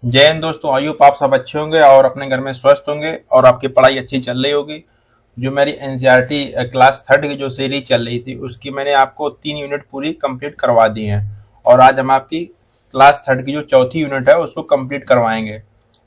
जय हिंद दोस्तों, I hope आप सब अच्छे होंगे और अपने घर में स्वस्थ होंगे और आपकी पढ़ाई अच्छी चल रही होगी। जो मेरी एनसीईआरटी क्लास थर्ड की जो सीरीज चल रही थी उसकी मैंने आपको 3 यूनिट पूरी कंप्लीट करवा दी है और आज हम आपकी क्लास थर्ड की जो चौथी यूनिट है उसको कंप्लीट करवाएंगे।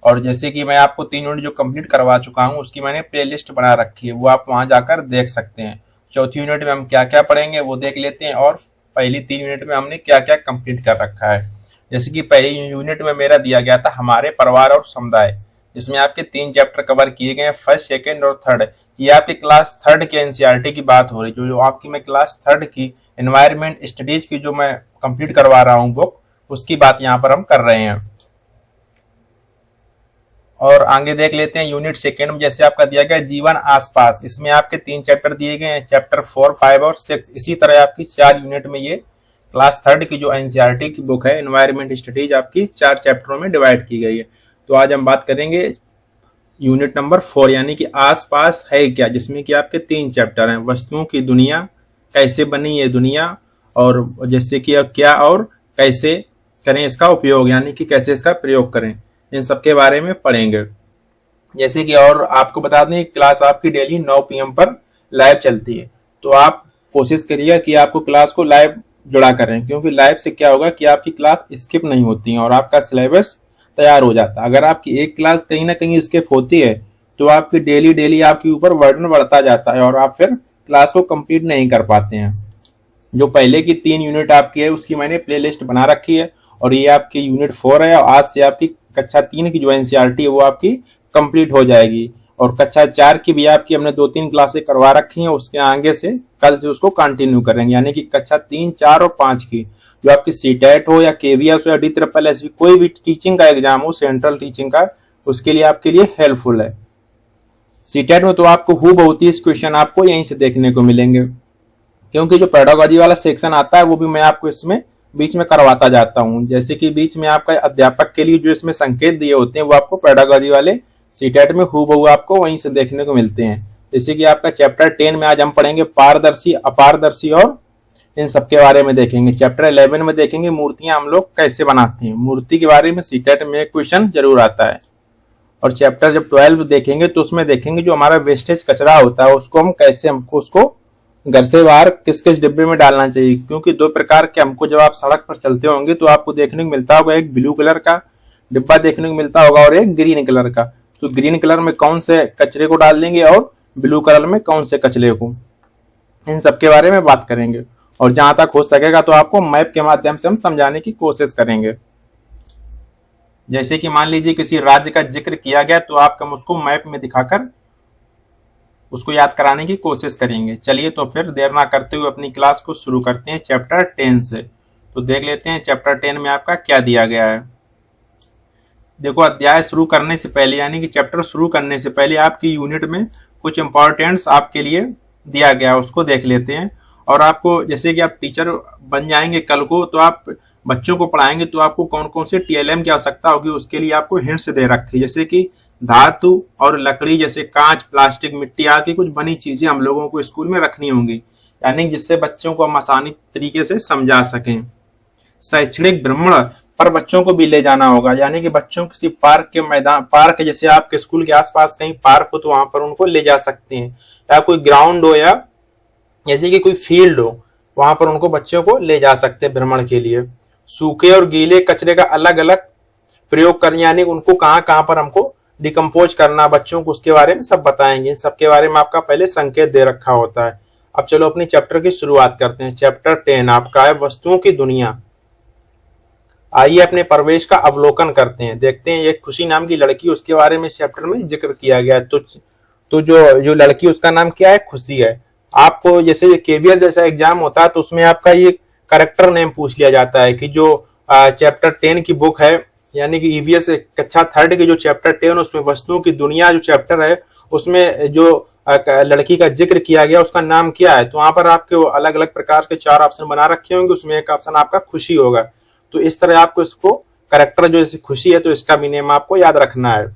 और जैसे कि मैं आपको 3 यूनिट जो कंप्लीट करवा चुका हूँ उसकी मैंने प्ले लिस्ट बना रखी है, वो आप वहाँ जाकर देख सकते हैं। चौथी यूनिट में हम क्या क्या पढ़ेंगे वो देख लेते हैं और पहली 3 यूनिट में हमने क्या क्या कंप्लीट कर रखा है। जैसे कि पहली यूनिट में मेरा दिया गया था हमारे परिवार और समुदाय, जिसमें आपके 3 चैप्टर कवर किए गए हैं, फर्स्ट सेकंड और थर्ड। ये आपके क्लास थर्ड के एनसीईआरटी की बात हो रही है। जो आपकी मैं क्लास थर्ड की एनवायरमेंट स्टडीज की जो मैं कंप्लीट करवा रहा हूँ बुक, उसकी बात यहाँ पर हम कर रहे हैं। और आगे देख लेते हैं यूनिट सेकंड में, जैसे आपका दिया गया जीवन आसपास। इसमें आपके 3 चैप्टर दिए गए हैं, चैप्टर 4, 5 और 6। इसी तरह आपकी 4 यूनिट में ये क्लास थर्ड की जो एनसीईआरटी की बुक है एनवायरमेंट स्टडीज आपकी 4 चैप्टरों में डिवाइड की गई है। तो आज हम बात करेंगे यूनिट नंबर 4 यानी कि आसपास है क्या, जिसमें कि आपके 3 चैप्टर हैं। वस्तुओं की दुनिया, कैसे बनी ये दुनिया, और जैसे कि अब क्या और कैसे करें इसका उपयोग, यानी कि कैसे इसका प्रयोग करें, इन सब के बारे में पढ़ेंगे। जैसे कि और आपको बता दें क्लास आपकी डेली 9 PM पर लाइव चलती है, तो आप कोशिश करिएगा कि आपको क्लास को लाइव जुड़ा करें, क्योंकि लाइव से क्या होगा कि आपकी क्लास स्किप नहीं होती है और आपका सिलेबस तैयार हो जाता है। अगर आपकी एक क्लास कहीं ना कहीं स्किप होती है तो आपकी डेली डेली आपके ऊपर बर्डन बढ़ता जाता है और आप फिर क्लास को कंप्लीट नहीं कर पाते हैं। जो पहले की 3 यूनिट आपकी है उसकी मैंने प्ले लिस्ट बना रखी है और ये आपकी यूनिट 4 है और आज से आपकी कक्षा 3 की जो एनसीईआरटी है वो आपकी कंप्लीट हो जाएगी। और कक्षा 4 की भी आपकी हमने 2-3 क्लासें करवा रखी हैं, उसके आगे से कल से उसको कंटिन्यू करेंगे, यानी कि कक्षा 3, 4 और 5 की जो आपकी सीटेट हो या केवीएस हो या DSSS कोई भी टीचिंग का एग्जाम हो, सेंट्रल टीचिंग का, उसके लिए आपके लिए हेल्पफुल है। सीटेट में तो आपको हूबहू 30 क्वेश्चन आपको यहीं से देखने को मिलेंगे, क्योंकि जो पेडागोजी वाला सेक्शन आता है वो भी मैं आपको इसमें बीच में करवाता जाता हूँ। जैसे कि बीच में आपका अध्यापक के लिए जो इसमें संकेत दिए होते हैं वो आपको पेडागोजी वाले सीटेट में हूबहू आपको वहीं से देखने को मिलते हैं। जैसे कि आपका चैप्टर 10 में आज हम पढ़ेंगे पारदर्शी, अपारदर्शी और इन सब के बारे में देखेंगे। चैप्टर 11 में देखेंगे मूर्तियां हम लोग कैसे बनाते हैं, मूर्ति के बारे में सीटेट में एक क्वेश्चन जरूर आता है। और चैप्टर जब 12 देखेंगे तो उसमें देखेंगे जो हमारा वेस्टेज कचरा होता है उसको हम कैसे, हमको उसको घर से बाहर किस किस डिब्बे में डालना चाहिए। क्योंकि 2 प्रकार के हमको जब आप सड़क पर चलते होंगे तो आपको देखने को मिलता होगा, एक ब्लू कलर का डिब्बा देखने को मिलता होगा और एक ग्रीन कलर का। तो ग्रीन कलर में कौन से कचरे को डाल देंगे और ब्लू कलर में कौन से कचरे को, इन सब के बारे में बात करेंगे। और जहां तक हो सकेगा तो आपको मैप के माध्यम से हम समझाने की कोशिश करेंगे। जैसे कि मान लीजिए किसी राज्य का जिक्र किया गया तो आप हम उसको मैप में दिखाकर उसको याद कराने की कोशिश करेंगे। चलिए तो फिर देर ना करते हुए अपनी क्लास को शुरू करते हैं चैप्टर 10 से। तो देख लेते हैं चैप्टर 10 में आपका क्या दिया गया है। देखो, अध्याय शुरू करने से पहले यानी कि चैप्टर शुरू करने से पहले आपकी यूनिट में कुछ इंपॉर्टेंट्स आपके लिए दिया गया है, उसको देख लेते हैं। और आपको जैसे कि आप टीचर बन जाएंगे कल को तो आप बच्चों को पढ़ाएंगे तो आपको कौन कौन से TLM की आवश्यकता होगी उसके लिए आपको हिंट्स दे रखी है। जैसे कि धातु और लकड़ी, जैसे कांच, प्लास्टिक, मिट्टी आदि कुछ बनी चीजें हम लोगों को स्कूल में रखनी होंगी, यानी जिससे बच्चों को हम आसानी तरीके से समझा सकें। शैक्षणिक भ्रमण पर बच्चों को भी ले जाना होगा, यानी कि बच्चों किसी पार्क के मैदान, पार्क जैसे आपके स्कूल के आसपास कहीं पार्क हो तो वहां पर उनको ले जा सकते हैं, या कोई ग्राउंड हो या जैसे कि कोई फील्ड हो वहां पर उनको बच्चों को ले जा सकते हैं भ्रमण के लिए। सूखे और गीले कचरे का अलग अलग प्रयोग करना, यानी उनको कहाँ कहाँ पर हमको डिकम्पोज करना, बच्चों को उसके बारे में सब बताएंगे। सबके बारे में आपका पहले संकेत दे रखा होता है। अब चलो अपनी चैप्टर की शुरुआत करते हैं। चैप्टर 10 आपका है वस्तुओं की दुनिया। आइए अपने प्रवेश का अवलोकन करते हैं, देखते हैं। एक खुशी नाम की लड़की, उसके बारे में चैप्टर में जिक्र किया गया है। तो जो लड़की उसका नाम क्या है, खुशी है। आपको जैसे केवीएस जैसा एग्जाम होता है तो उसमें आपका ये कैरेक्टर नेम पूछ लिया जाता है कि जो चैप्टर 10 की बुक है यानी कि ईवीएस कक्षा 3 की जो चैप्टर 10 उसमें वस्तुओं की दुनिया जो चैप्टर है उसमें जो लड़की का जिक्र किया गया उसका नाम क्या है। तो वहां पर आपके अलग अलग प्रकार के 4 ऑप्शन बना रखे होंगे, उसमें एक ऑप्शन आपका खुशी होगा। तो इस तरह आपको इसको कैरेक्टर जो जैसे खुशी है तो इसका भी नेम आपको याद रखना है।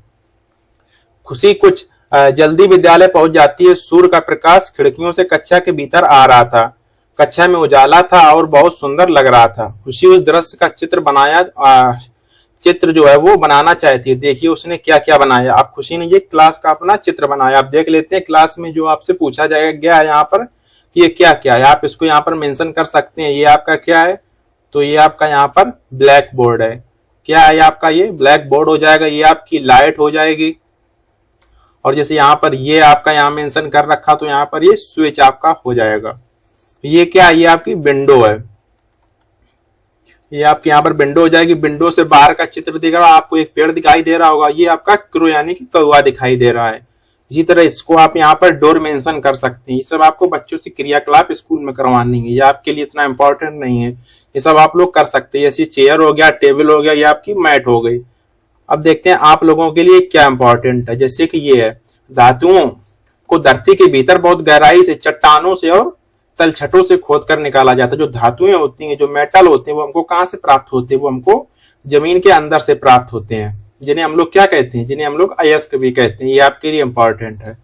खुशी कुछ जल्दी विद्यालय पहुंच जाती है। सूर्य का प्रकाश खिड़कियों से कक्षा के भीतर आ रहा था। कक्षा में उजाला था और बहुत सुंदर लग रहा था। खुशी उस दृश्य का चित्र बनाया चित्र जो है वो बनाना चाहती है। देखिए उसने क्या क्या बनाया। आप खुशी ने ये क्लास का अपना चित्र बनाया। आप देख लेते हैं क्लास में जो आपसे पूछा जाएगा गया है यहाँ पर कि ये क्या क्या है। आप इसको यहाँ पर मेंशन कर सकते हैं। ये आपका क्या है, तो ये आपका यहाँ पर ब्लैक बोर्ड है। क्या है आपका, ये ब्लैक बोर्ड हो जाएगा। ये आपकी लाइट हो जाएगी। और जैसे यहाँ पर ये आपका यहाँ मेंशन कर रखा तो यहाँ पर ये स्विच आपका हो जाएगा। ये क्या है, ये आपकी विंडो है। ये आपके यहाँ पर विंडो हो जाएगी। विंडो से बाहर का चित्र दिख रहा है आपको, एक पेड़ दिखाई दे रहा होगा। ये आपका क्रो यानी कि कौवा दिखाई दे रहा है। इसी तरह इसको आप यहाँ पर डोर मेंशन कर सकते हैं। ये सब आपको बच्चों से क्रियाकलाप स्कूल में करवानी है। ये आपके लिए इतना इंपॉर्टेंट नहीं है। ये सब आप लोग कर सकते हैं। जैसे चेयर हो गया, टेबल हो गया, ये आपकी मैट हो गई। अब देखते हैं आप लोगों के लिए क्या इंपॉर्टेंट है। जैसे कि ये है, धातुओं को धरती के भीतर बहुत गहराई से, चट्टानों से और तलछटों से खोद कर निकाला जाता है। जो धातुएं होती हैं, जो मेटल होते हैं, वो हमको कहाँ से प्राप्त होते हैं, वो हमको जमीन के अंदर से प्राप्त होते हैं। जिन्हें हम लोग क्या कहते हैं, जिन्हें हम लोग अयस्क भी कहते हैं। ये आपके लिए इंपॉर्टेंट है।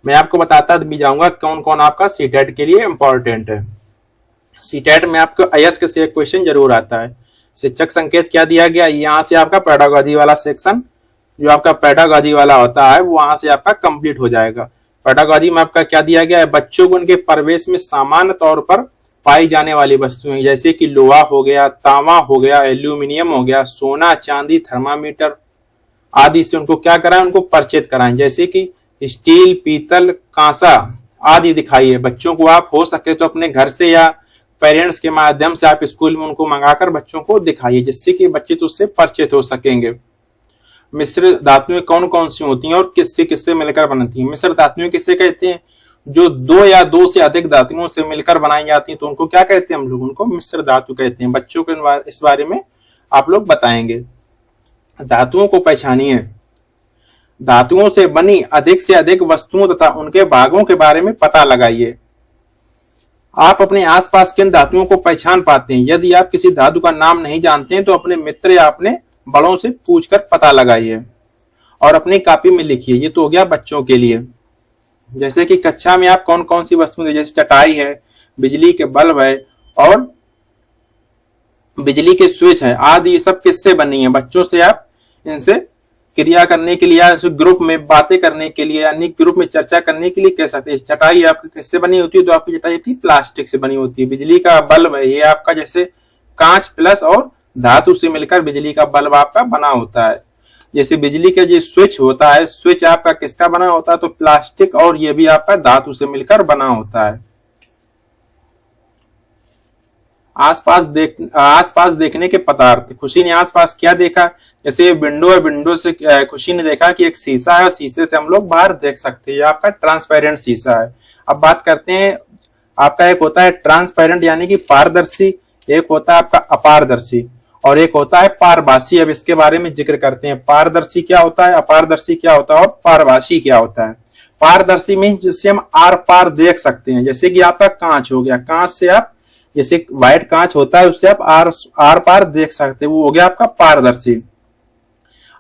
मैं आपको बताता भी जाऊंगा कौन कौन आपका सीटेट के लिए इंपॉर्टेंट है। सीटेट में आपको अयस्क से एक क्वेश्चन जरूर आता है। शिक्षक संकेत क्या दिया गया, यहाँ से आपका पेडागोजी वाला सेक्शन, जो आपका पेडागोजी वाला होता है, वो वहां से आपका कंप्लीट हो जाएगा। पेडागोजी में आपका क्या दिया गया है, बच्चों को उनके प्रवेश में सामान्य तौर पर पाई जाने वाली वस्तुएं जैसे कि लोहा हो गया, तांबा हो गया, एल्यूमिनियम हो गया, सोना, चांदी, थर्मामीटर आदि से उनको क्या कराएं, उनको परिचित कराएं। जैसे कि स्टील, पीतल, कांसा आदि दिखाइए। बच्चों को आप हो सके तो अपने घर से या पेरेंट्स के माध्यम से आप स्कूल में उनको मंगाकर बच्चों को दिखाइए, जिससे कि बच्चे तो उससे परिचित हो सकेंगे। मिश्र धातुएं कौन कौन सी होती हैं और किससे किससे मिलकर बनती हैं। मिश्र धातुएं किससे कहते हैं, जो दो या दो से अधिक धातुओं से मिलकर बनाई जाती हैं, तो उनको क्या कहते हैं हम लोग, उनको मिश्र धातु कहते हैं। बच्चों को इस बारे में आप लोग बताएंगे। धातुओं को पहचानिए। धातुओं से बनी अधिक से अधिक वस्तुओं तथा उनके भागों के बारे में पता लगाइए। आप अपने आसपास किन धातुओं को पहचान पाते हैं। यदि आप किसी धातु का नाम नहीं जानते हैं तो अपने मित्र या अपने बड़ों से पूछकर पता लगाइए और अपनी कॉपी में लिखिए। ये तो हो गया बच्चों के लिए। जैसे कि कक्षा में आप कौन कौन सी वस्तुएं, जैसे चटाई है, बिजली के बल्ब है और बिजली के स्विच है आदि, ये सब किससे बनी है। बच्चों से आप इनसे क्रिया करने के लिए, ग्रुप में बातें करने के लिए यानी ग्रुप में चर्चा करने के लिए कह सकते हैं। चटाई आपकी किससे बनी होती है, तो आपकी चटाई आपकी प्लास्टिक से बनी होती है। बिजली का बल्ब है, ये आपका जैसे कांच प्लस और धातु से मिलकर बिजली का बल्ब आपका बना होता है। जैसे बिजली का जो स्विच होता है, स्विच आपका किसका बना होता है, तो प्लास्टिक और ये भी आपका धातु से मिलकर बना होता है। आसपास देखने के पदार्थ। खुशी ने आसपास क्या देखा, जैसे विंडो है, विंडो से खुशी ने देखा कि एक शीशा है और शीशे से हम लोग बाहर देख सकते हैं। आपका ट्रांसपेरेंट शीशा है। अब बात करते हैं, आपका एक होता है ट्रांसपेरेंट यानी कि पारदर्शी, एक होता है आपका अपारदर्शी और एक होता है पारभासी। अब इसके बारे में जिक्र करते हैं। पारदर्शी क्या होता है, अपारदर्शी क्या होता है और पारभासी क्या होता है। पारदर्शी मीन जिससे हम आर पार देख सकते हैं। जैसे कि आपका कांच हो गया, कांच से आप, जैसे व्हाइट कांच होता है उससे आप आर पार देख सकते हैं, वो हो गया आपका पारदर्शी।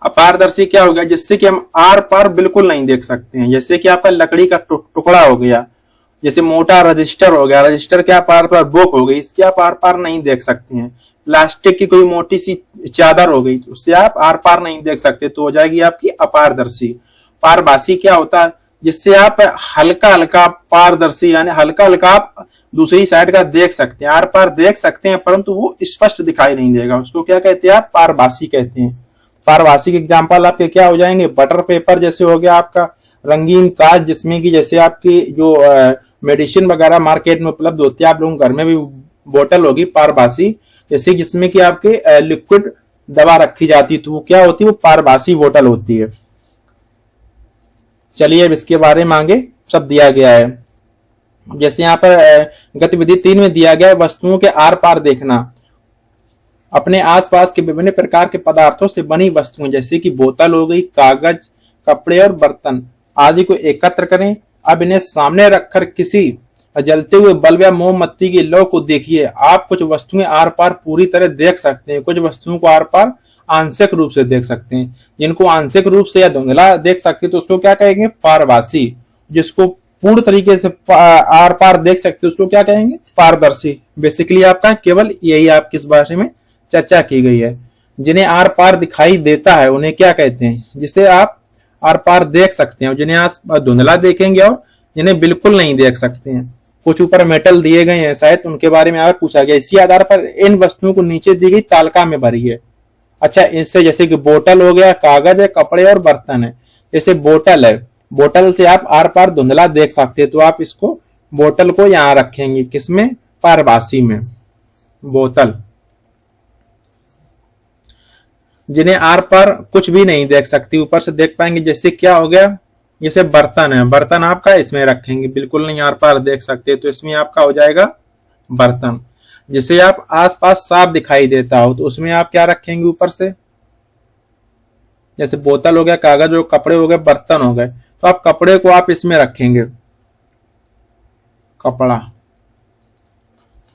अपारदर्शी क्या हो गया, जिससे कि हम आर पार बिल्कुल नहीं देख सकते हैं। जैसे कि आपका लकड़ी का टुकड़ा हो गया, जैसे मोटा रजिस्टर हो गया, रजिस्टर क्या पार पार बुक हो गई, इसके आप आर पार नहीं देख सकते हैं। प्लास्टिक की कोई मोटी सी चादर हो गई, उससे आप आर पार नहीं देख सकते, तो हो जाएगी आपकी अपारदर्शी। पारभासी क्या होता है, जिससे आप हल्का हल्का पारदर्शी यानी हल्का हल्का आप दूसरी साइड का देख सकते हैं, आर पार देख सकते हैं, परंतु वो स्पष्ट दिखाई नहीं देगा। उसको क्या कहते हैं, आप पारभासी कहते हैं। पारभासी के एग्जाम्पल आपके क्या हो जाएंगे, बटर पेपर जैसे हो गया आपका, रंगीन कांच जिसमें कि जैसे आपकी जो मेडिसिन वगैरह मार्केट में उपलब्ध होती है, आप लोगों घर में भी बोतल होगी पारभासी, जैसे जिसमें कि आपके लिक्विड दवा रखी जाती है, तो वो क्या होती है, वो पारभासी बोतल होती है। चलिए अब इसके बारे में आगे सब दिया गया है। जैसे यहाँ पर गतिविधि 3 में दिया गया है, वस्तुओं के आर पार देखना। अपने आसपास के विभिन्न प्रकार के पदार्थों से बनी वस्तुएं जैसे कि बोतल हो गई, कागज, कपड़े और बर्तन आदि को एकत्र करें। अब इन्हें सामने रखकर किसी जलते हुए बल्ब या मोमबत्ती की लौ को देखिए। आप कुछ वस्तुएं आर पार पूरी तरह देख सकते हैं, कुछ वस्तुओं को आर पार आंशिक रूप से देख सकते हैं। जिनको आंशिक रूप से या धुंधला देख सकते हैं तो उसको क्या कहेंगे, पारभासी। जिसको पूर्ण तरीके से आर पार देख सकते हैं उसको क्या कहेंगे, पारदर्शी। बेसिकली आपका केवल यही आपकी इस बारे में चर्चा की गई है। जिन्हें आर पार दिखाई देता है उन्हें क्या कहते हैं, जिसे आप आर पार देख सकते हैं, जिन्हें आप धुंधला देखेंगे और जिन्हें बिल्कुल नहीं देख सकते हैं। कुछ ऊपर मेटल दिए गए हैं शायद, उनके बारे में आगे पूछा गया। इसी आधार पर इन वस्तुओं को नीचे दी गई तालिका में भरी है। अच्छा, इससे जैसे कि बोतल हो गया, कागज है, कपड़े और बर्तन है। जैसे बोतल है, बोतल से आप आर पार धुंधला देख सकते हैं, तो आप इसको बोतल को यहां रखेंगे, किसमें, पारभासी में, बोतल। जिन्हें आर पार कुछ भी नहीं देख सकती, ऊपर से देख पाएंगे, जैसे क्या हो गया, जैसे बर्तन है, बर्तन आपका इसमें रखेंगे, बिल्कुल नहीं आर पार देख सकते, तो इसमें आपका हो जाएगा बर्तन। जिसे आप आसपास साफ दिखाई देता हो तो उसमें आप क्या रखेंगे ऊपर से, जैसे बोतल हो गया, कागज हो, कपड़े हो गए, बर्तन हो गए, तो आप कपड़े को आप इसमें रखेंगे, कपड़ा।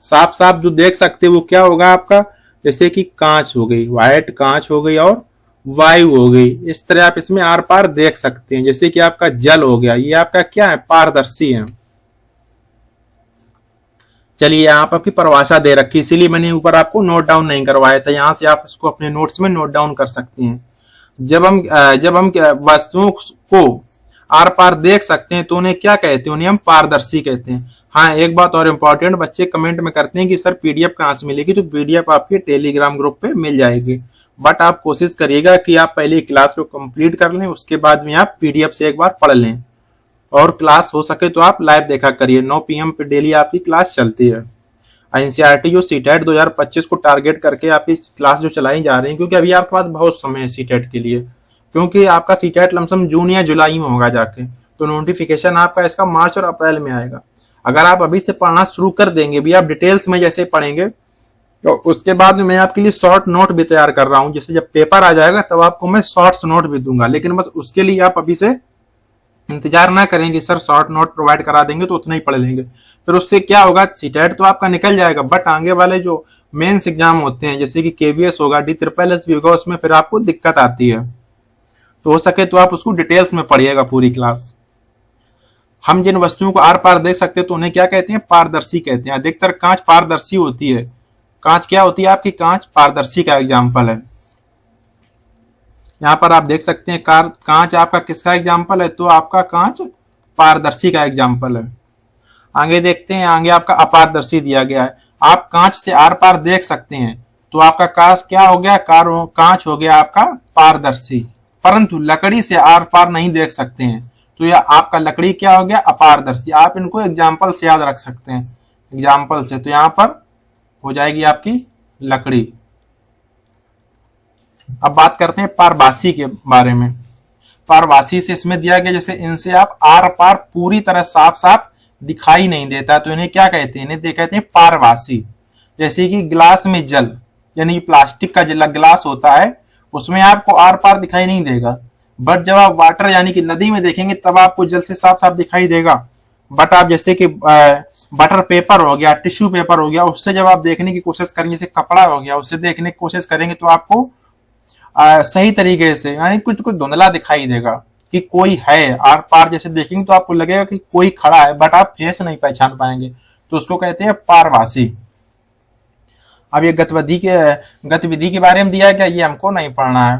साफ साफ जो देख सकते वो क्या होगा आपका, जैसे कि कांच हो गई, व्हाइट कांच हो गई और वायु हो गई, इस तरह आप इसमें आर पार देख सकते हैं। जैसे कि आपका जल हो गया, ये आपका क्या है, पारदर्शी है। चलिए, यहाँ पर आपकी परिभाषा दे रखी, इसीलिए मैंने ऊपर आपको नोट डाउन नहीं करवाया था, यहां से आप इसको अपने नोट्स में नोट डाउन कर सकते हैं। जब हम वस्तुओं को आर पार देख सकते हैं तो उन्हें क्या कहते हैं, उन्हें हम पारदर्शी कहते हैं। हाँ, एक बात और इम्पोर्टेंट, बच्चे कमेंट में करते हैं कि सर पीडीएफ कहाँ से मिलेगी, तो पीडीएफ आपके टेलीग्राम ग्रुप पे मिल जाएगी। बट आप कोशिश करिएगा कि आप पहले क्लास को कंप्लीट कर लें, उसके बाद में आप पीडीएफ से एक बार पढ़ लें, और क्लास हो सके तो आप लाइव देखा करिए। 9 PM पे डेली आपकी क्लास चलती है। एनसीईआरटी जो सीटेट 2025 को टारगेट करके आपकी क्लास जो चलाई जा रही है, क्योंकि अभी आपके पास बहुत समय है सीटेट के लिए, क्योंकि आपका सीटेट लमसम जून या जुलाई में होगा जाके, तो नोटिफिकेशन आपका इसका मार्च और अप्रैल में आएगा। अगर आप अभी से पढ़ना शुरू कर देंगे, भी आप डिटेल्स में जैसे पढ़ेंगे, तो उसके बाद में मैं आपके लिए शॉर्ट नोट भी तैयार कर रहा हूं। जैसे जब पेपर आ जाएगा तब आपको मैं शॉर्ट्स नोट भी दूंगा, लेकिन बस उसके लिए आप अभी से इंतजार ना करेंगे सर शॉर्ट नोट प्रोवाइड करा देंगे तो उतना ही पढ़ लेंगे, फिर उससे क्या होगा, सीटेट तो आपका निकल जाएगा, बट आगे वाले जो मेंस एग्जाम होते हैं, जैसे कि केवीएस होगा, DSSS भी होगा, उसमें फिर आपको दिक्कत आती है। तो हो सके तो आप उसको डिटेल्स में पढ़िएगा पूरी क्लास। हम जिन वस्तुओं को आर पार देख सकते हैं तो उन्हें क्या कहते हैं, पारदर्शी कहते हैं। अधिकतर कांच पारदर्शी होती है। कांच क्या होती है आपकी, कांच पारदर्शी का एग्जाम्पल है। यहाँ पर आप देख सकते हैं कांच आपका किसका एग्जाम्पल है, तो आपका कांच पारदर्शी का एग्जाम्पल है। आगे देखते हैं, आगे आपका अपारदर्शी दिया गया है। आप कांच से आर पार देख सकते हैं तो आपका कांच क्या हो गया, कांच हो गया आपका पारदर्शी, परंतु लकड़ी से आर पार नहीं देख सकते हैं तो यह आपका लकड़ी क्या हो गया, अपारदर्शी। आप इनको एग्जाम्पल से याद रख सकते हैं, एग्जाम्पल से, तो यहां पर हो जाएगी आपकी लकड़ी। अब बात करते हैं पारभासी के बारे में। पारभासी से इसमें दिया गया, जैसे इनसे आप आर पार पूरी तरह साफ साफ दिखाई नहीं देता तो इन्हें क्या कहते हैं, इन्हें कहते हैं पारभासी। जैसे कि गिलास में जल, यानी प्लास्टिक का जल गिलास होता है, उसमें आपको आर पार दिखाई नहीं देगा, बट जब आप वाटर यानी कि नदी में देखेंगे तब आपको जल से साफ साफ दिखाई देगा। बट आप जैसे कि बटर पेपर हो गया, टिश्यू पेपर हो गया, उससे जब आप देखने की कोशिश करेंगे, जैसे कपड़ा हो गया, उससे देखने की कोशिश करेंगे तो आपको सही तरीके से यानी कुछ कुछ धुंधला दिखाई देगा कि कोई है। आर पार जैसे देखेंगे तो आपको लगेगा कि कोई खड़ा है, बट आप फेस नहीं पहचान पाएंगे, तो उसको कहते हैं पारभासी। अब ये गतिविधि के बारे में दिया गया, ये हमको नहीं पढ़ना है।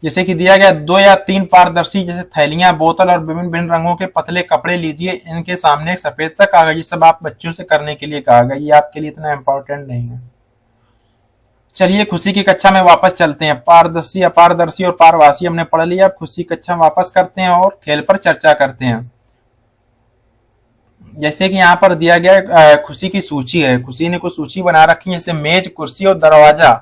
जैसे कि दिया गया 2 या 3 पारदर्शी जैसे थैलियां, बोतल और विभिन्न भिन्न रंगों के पतले कपड़े लीजिए, इनके सामने एक सफेद सा कागज, ये सब आप बच्चों से करने के लिए कहा गया, ये आपके लिए इतना इंपॉर्टेंट नहीं है। चलिए खुशी की कक्षा में वापस चलते हैं। पारदर्शी, अपारदर्शी और पारभासी हमने पढ़ लिया। खुशी कक्षा में वापस करते हैं और खेल पर चर्चा करते हैं। जैसे कि यहाँ पर दिया गया खुशी की सूची है, खुशी ने कुछ सूची बना रखी है, जैसे मेज, कुर्सी और दरवाजा।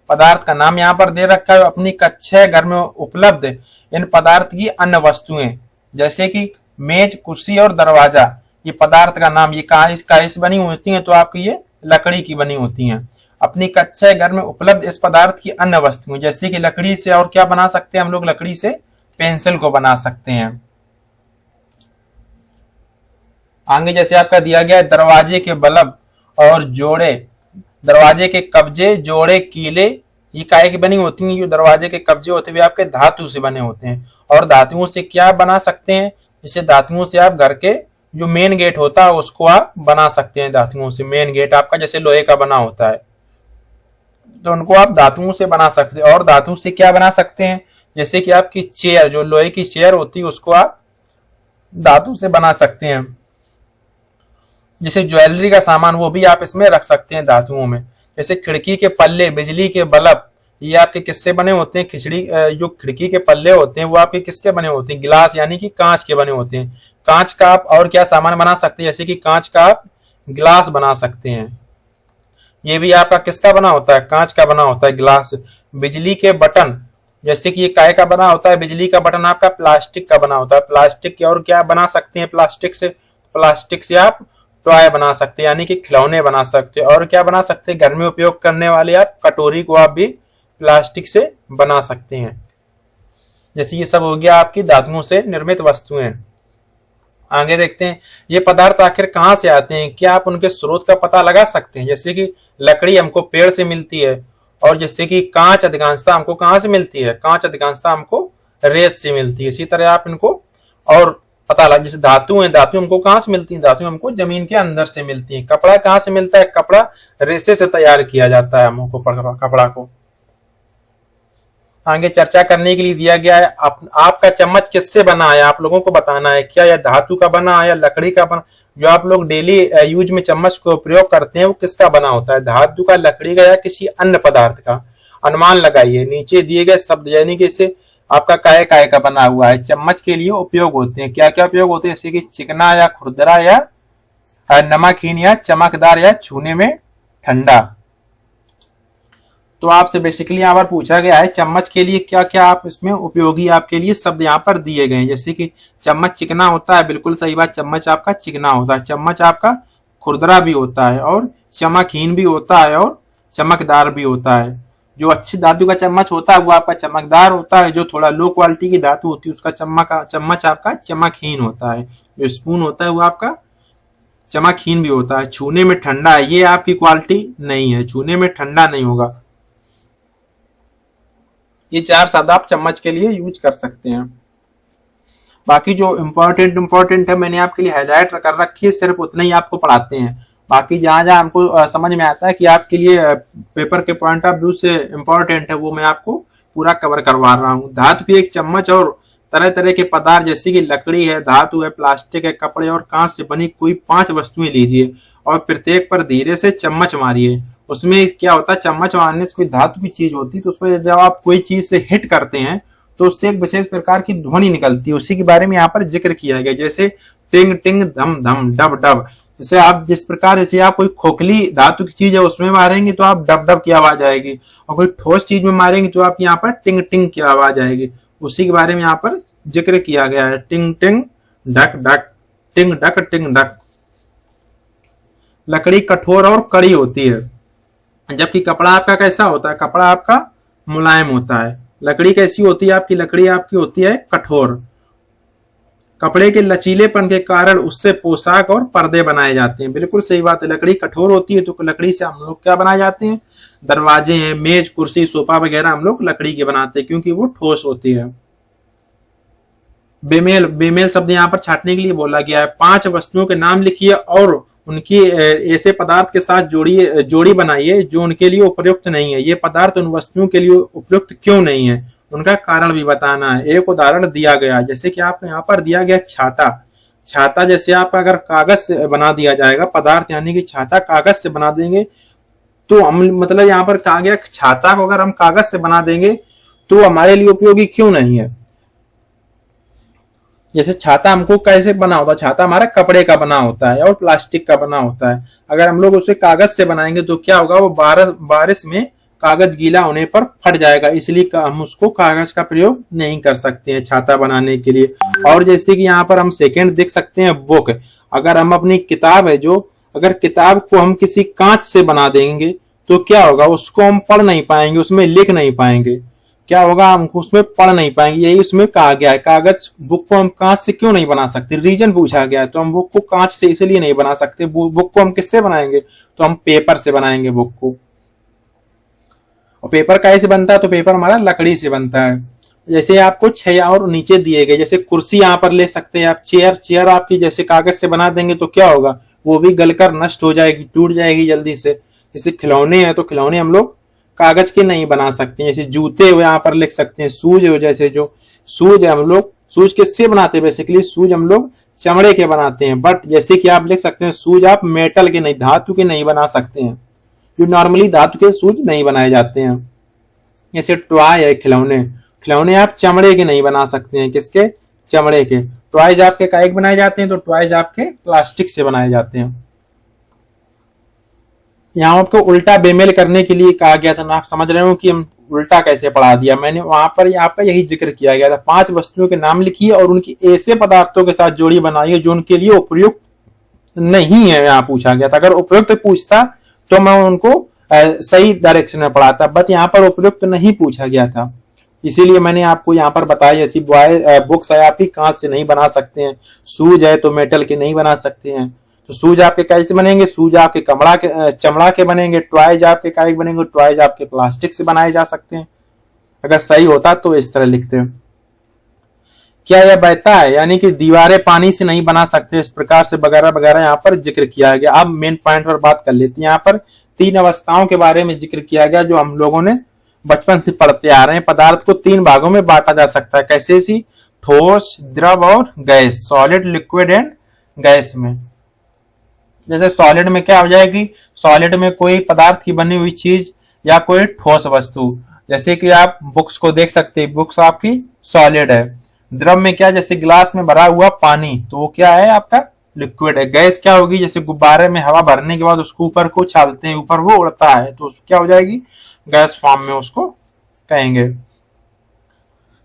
पदार्थ का नाम यहाँ पर दे रखा है। अपनी कक्षा घर में उपलब्ध इन पदार्थ की अन्य वस्तुएं, जैसे कि मेज, कुर्सी और दरवाजा, ये पदार्थ का नाम। ये कांच से बनी होती है तो आपकी ये लकड़ी की बनी होती है। अपनी कक्षा घर में उपलब्ध इस पदार्थ की अन्य वस्तुएं, जैसे कि लकड़ी से और क्या बना सकते हैं हम लोग, लकड़ी से पेंसिल को बना सकते हैं। आगे जैसे आपका दिया गया है दरवाजे के बल्ब और जोड़े, दरवाजे के कब्जे, जोड़े, कीले, ये काहे की बनी होती हैं। जो दरवाजे के कब्जे होते हैं आपके धातु से बने होते हैं। और धातुओं से क्या बना सकते हैं, जैसे धातुओं से आप घर के जो मेन गेट होता है उसको आप बना सकते हैं। धातुओं से मेन गेट आपका जैसे लोहे का बना होता है। तो उनको आप धातुओं से बना सकते हैं। और धातु से क्या बना सकते हैं, जैसे कि आपकी चेयर, जो लोहे की चेयर होती है उसको आप धातु से बना सकते हैं। जैसे ज्वेलरी का सामान वो भी आप इसमें रख सकते हैं धातुओं में। जैसे खिड़की के पल्ले, बिजली के बल्ब, ये आपके किससे बने होते हैं, जो खिड़की के पल्ले होते हैं वो आपके किसके बने होते हैं, गिलास यानी कि कांच के बने होते हैं। कांच का आप और क्या सामान बना सकते हैं, जैसे कि कांच का आप गिलास बना सकते हैं। ये भी आपका किसका बना होता है, कांच का बना होता है गिलास। बिजली के बटन, जैसे कि ये काय का बना होता है, बिजली का बटन आपका प्लास्टिक का बना होता है। प्लास्टिक के और क्या बना सकते हैं, प्लास्टिक से आप टॉय बना सकते हैं, यानी कि खिलौने बना सकते हैं। और क्या बना सकते हैं, घर में उपयोग करने वाले आप कटोरी को आप भी प्लास्टिक से बना सकते हैं। जैसे ये सब हो गया आपकी धातुओं से निर्मित वस्तुएं। आगे देखते हैं ये पदार्थ आखिर कहाँ से आते हैं, क्या आप उनके स्रोत का पता लगा सकते हैं। जैसे कि लकड़ी हमको पेड़ से मिलती है, और जैसे कि कांच अधिकांशतः हमको कहाँ से मिलती है, कांच अधिकांशतः हमको रेत से मिलती है। इसी तरह आप इनको और पता लगा, जैसे धातु है, धातु हमको कहाँ से मिलती है, धातु हमको जमीन के अंदर से मिलती है। कपड़ा कहाँ से मिलता है, कपड़ा रेसे से तैयार किया जाता है हमको कपड़ा को। आगे चर्चा करने के लिए दिया गया है, आपका चम्मच किससे बना है, आप लोगों को बताना है। क्या यह धातु का बना है या लकड़ी का बना। जो आप लोग डेली यूज में चम्मच को प्रयोग करते हैं वो किसका बना होता है, धातु का, लकड़ी का या किसी अन्य पदार्थ का। अनुमान लगाइए नीचे दिए गए शब्द, यानी कि इसे आपका काय का बना हुआ है, चम्मच के लिए उपयोग होते हैं। क्या क्या उपयोग होते हैं, जैसे कि चिकना या खुरदरा या नमकहीन या चमकदार या छूने में ठंडा। तो आपसे बेसिकली यहाँ पर पूछा गया है चम्मच के लिए क्या क्या आप इसमें उपयोगी आपके लिए शब्द यहाँ पर दिए गए हैं। जैसे कि चम्मच चिकना होता है, बिल्कुल सही बात, चम्मच आपका चिकना होता है। चम्मच आपका खुरदरा भी होता है, और चमकहीन भी होता है, और चमकदार भी होता है। जो अच्छी धातु का चम्मच होता है वो आपका चमकदार होता है। जो थोड़ा लो क्वालिटी की धातु होती है उसका चम्मच आपका चमकहीन होता है। जो स्पून होता है वो आपका चमकहीन भी होता है। छूने में ठंडा है, ये आपकी क्वालिटी नहीं है, छूने में ठंडा नहीं होगा। ये चार शब्द आप चम्मच के लिए यूज कर सकते हैं। बाकी जो इम्पोर्टेंट है मैंने आपके लिए हाईलाइट कर रखी है, सिर्फ उतना ही आपको पढ़ाते हैं। बाकी जहां जहां हमको समझ में आता है कि आपके लिए पेपर के पॉइंट ऑफ व्यू से इम्पोर्टेंट है, वो मैं आपको पूरा कवर करवा रहा हूँ। धातु की एक चम्मच और तरह तरह के पदार्थ जैसे कि लकड़ी है, धातु है, प्लास्टिक है, कपड़े और कांच से बनी कोई 5 वस्तुएं लीजिए और प्रत्येक पर धीरे से चम्मच मारिए। उसमें क्या होता है, चम्मच मारने से कोई धातु की चीज होती है तो उसमें जब आप कोई चीज से हिट करते हैं तो उससे एक विशेष प्रकार की ध्वनि निकलती है। उसी के बारे में यहाँ पर जिक्र किया गया, जैसे टिंग टिंग धम धम डब डब। जैसे आप जिस प्रकार से आप कोई खोखली धातु की चीज है उसमें मारेंगे तो आप डब डब की आवाज आएगी, और कोई ठोस चीज में मारेंगे तो आप यहाँ पर टिंग टिंग की आवाज आएगी। उसी के बारे में यहाँ पर जिक्र किया गया है, टिंग टिंग डक डक, टिंग डक टिंग डक। लकड़ी कठोर और कड़ी होती है, जबकि कपड़ा आपका कैसा होता है, कपड़ा आपका मुलायम होता है। लकड़ी कैसी होती है आपकी, लकड़ी आपकी होती है कठोर। कपड़े के लचीलेपन के कारण उससे पोशाक और पर्दे बनाए जाते हैं। बिल्कुल सही बात है, लकड़ी कठोर होती है तो लकड़ी से हम लोग क्या बनाए जाते हैं, दरवाजे हैं, मेज, कुर्सी, सोफा वगैरह हम लोग लकड़ी के बनाते हैं क्योंकि वो ठोस होती है। बेमेल शब्द यहाँ पर छाटने के लिए बोला गया है। 5 वस्तुओं के नाम लिखिए और उनकी ऐसे पदार्थ के साथ जोड़ी बनाइए जो उनके लिए उपयुक्त नहीं है। ये पदार्थ उन वस्तुओं के लिए उपयुक्त क्यों नहीं है, उनका कारण भी बताना है। एक उदाहरण दिया गया, जैसे कि आपको यहाँ पर दिया गया छाता जैसे आप अगर कागज से बना दिया जाएगा पदार्थ, यानी कि छाता कागज से बना देंगे तो हम मतलब यहाँ पर कहा गया छाता को अगर हम कागज से बना देंगे तो हमारे लिए उपयोगी क्यों नहीं है। जैसे छाता हमको कैसे बना होता है, छाता हमारा कपड़े का बना होता है और प्लास्टिक का बना होता है। अगर हम लोग उसे कागज से बनाएंगे तो क्या होगा, वो बारिश में कागज गीला होने पर फट जाएगा, इसलिए हम उसको कागज का प्रयोग नहीं कर सकते हैं छाता बनाने के लिए। और जैसे कि यहाँ पर हम सेकंड देख सकते हैं, बुक। अगर हम अपनी किताब है जो, अगर किताब को हम किसी कांच से बना देंगे तो क्या होगा, उसको हम पढ़ नहीं पाएंगे, उसमें लिख नहीं पाएंगे, क्या होगा, हम उसमें पढ़ नहीं पाएंगे। यही उसमें कहा गया है। कागज बुक को हम कांच से क्यों नहीं बना सकते, रीजन पूछा गया है। तो हम बुक को कांच से इसलिए नहीं बना सकते। बुक को हम किससे बनाएंगे, तो हम पेपर से बनाएंगे बुक को। और पेपर कैसे बनता है, तो पेपर हमारा लकड़ी से बनता है। जैसे आपको 6 और नीचे दिए गए, जैसे कुर्सी यहाँ पर ले सकते हैं आप। चेयर आपकी जैसे कागज से बना देंगे तो क्या होगा, वो भी गलकर नष्ट हो जाएगी, टूट जाएगी जल्दी से। जैसे खिलौने हैं तो खिलौने हम लोग कागज के नहीं बना सकते हैं। जैसे जूते हुए यहाँ पर लिख सकते हैं, शूज हो, जैसे जो शूज है हम लोग शूज किससे बनाते हैं, बेसिकली शूज हम लोग चमड़े के बनाते हैं। बट जैसे कि आप लिख सकते हैं शूज आप मेटल के नहीं, धातु के नहीं बना सकते हैं, जो नॉर्मली धातु के शूज नहीं बनाए जाते हैं। जैसे टॉय है, खिलौने, खिलौने आप चमड़े के नहीं बना सकते हैं, किसके, चमड़े के। टॉयज आपके काहे के बनाए जाते हैं, तो टॉयज आपके प्लास्टिक से बनाए जाते हैं। यहाँ आपको उल्टा बेमेल करने के लिए कहा गया था ना, आप समझ रहे हो कि हम उल्टा कैसे पढ़ा दिया मैंने। वहां पर यहाँ पर यही जिक्र किया गया था, 5 वस्तुओं के नाम लिखिए और उनकी ऐसे पदार्थों के साथ जोड़ी बनाइए जो उनके लिए उपयुक्त नहीं है। यहाँ पूछा गया था, अगर उपयुक्त पूछता तो मैं उनको सही डायरेक्शन में पढ़ाता, बट यहाँ पर उपयुक्त नहीं पूछा गया था, इसीलिए मैंने आपको यहाँ पर बताया। ऐसी बुक्स है आपकी कांच से नहीं बना सकते हैं, शूज है तो मेटल के नहीं बना सकते हैं। तो शूज आपके कैसे बनेंगे, शूज आपके चमड़ा के बनेंगे। टॉयज आपके काहे बनेंगे, टॉयज आपके प्लास्टिक से बनाए जा सकते हैं। अगर सही होता तो इस तरह लिखते हैं। क्या यह बहता है, यानी कि दीवारें पानी से नहीं बना सकते, इस प्रकार से वगैरह वगैरह यहाँ पर जिक्र किया गया। अब मेन पॉइंट पर बात कर लेते हैं। यहाँ पर 3 अवस्थाओं के बारे में जिक्र किया गया जो हम लोगों ने बचपन से पढ़ते आ रहे हैं। पदार्थ को 3 भागों में बांटा जा सकता है, कैसे सी, ठोस, द्रव और gas, solid, liquid and gas में। जैसे सॉलिड में क्या हो जाएगी, सॉलिड में कोई पदार्थ की बनी हुई चीज या कोई ठोस वस्तु, जैसे कि आप बुक्स को देख सकते हैं, बुक्स आपकी सॉलिड है। द्रव में क्या, जैसे गिलास में भरा हुआ पानी, तो वो क्या है आपका लिक्विड है। गैस क्या होगी, जैसे गुब्बारे में हवा भरने के बाद उसको ऊपर को छालते हैं, ऊपर वो उड़ता है, तो क्या हो जाएगी, गैस फॉर्म में उसको कहेंगे।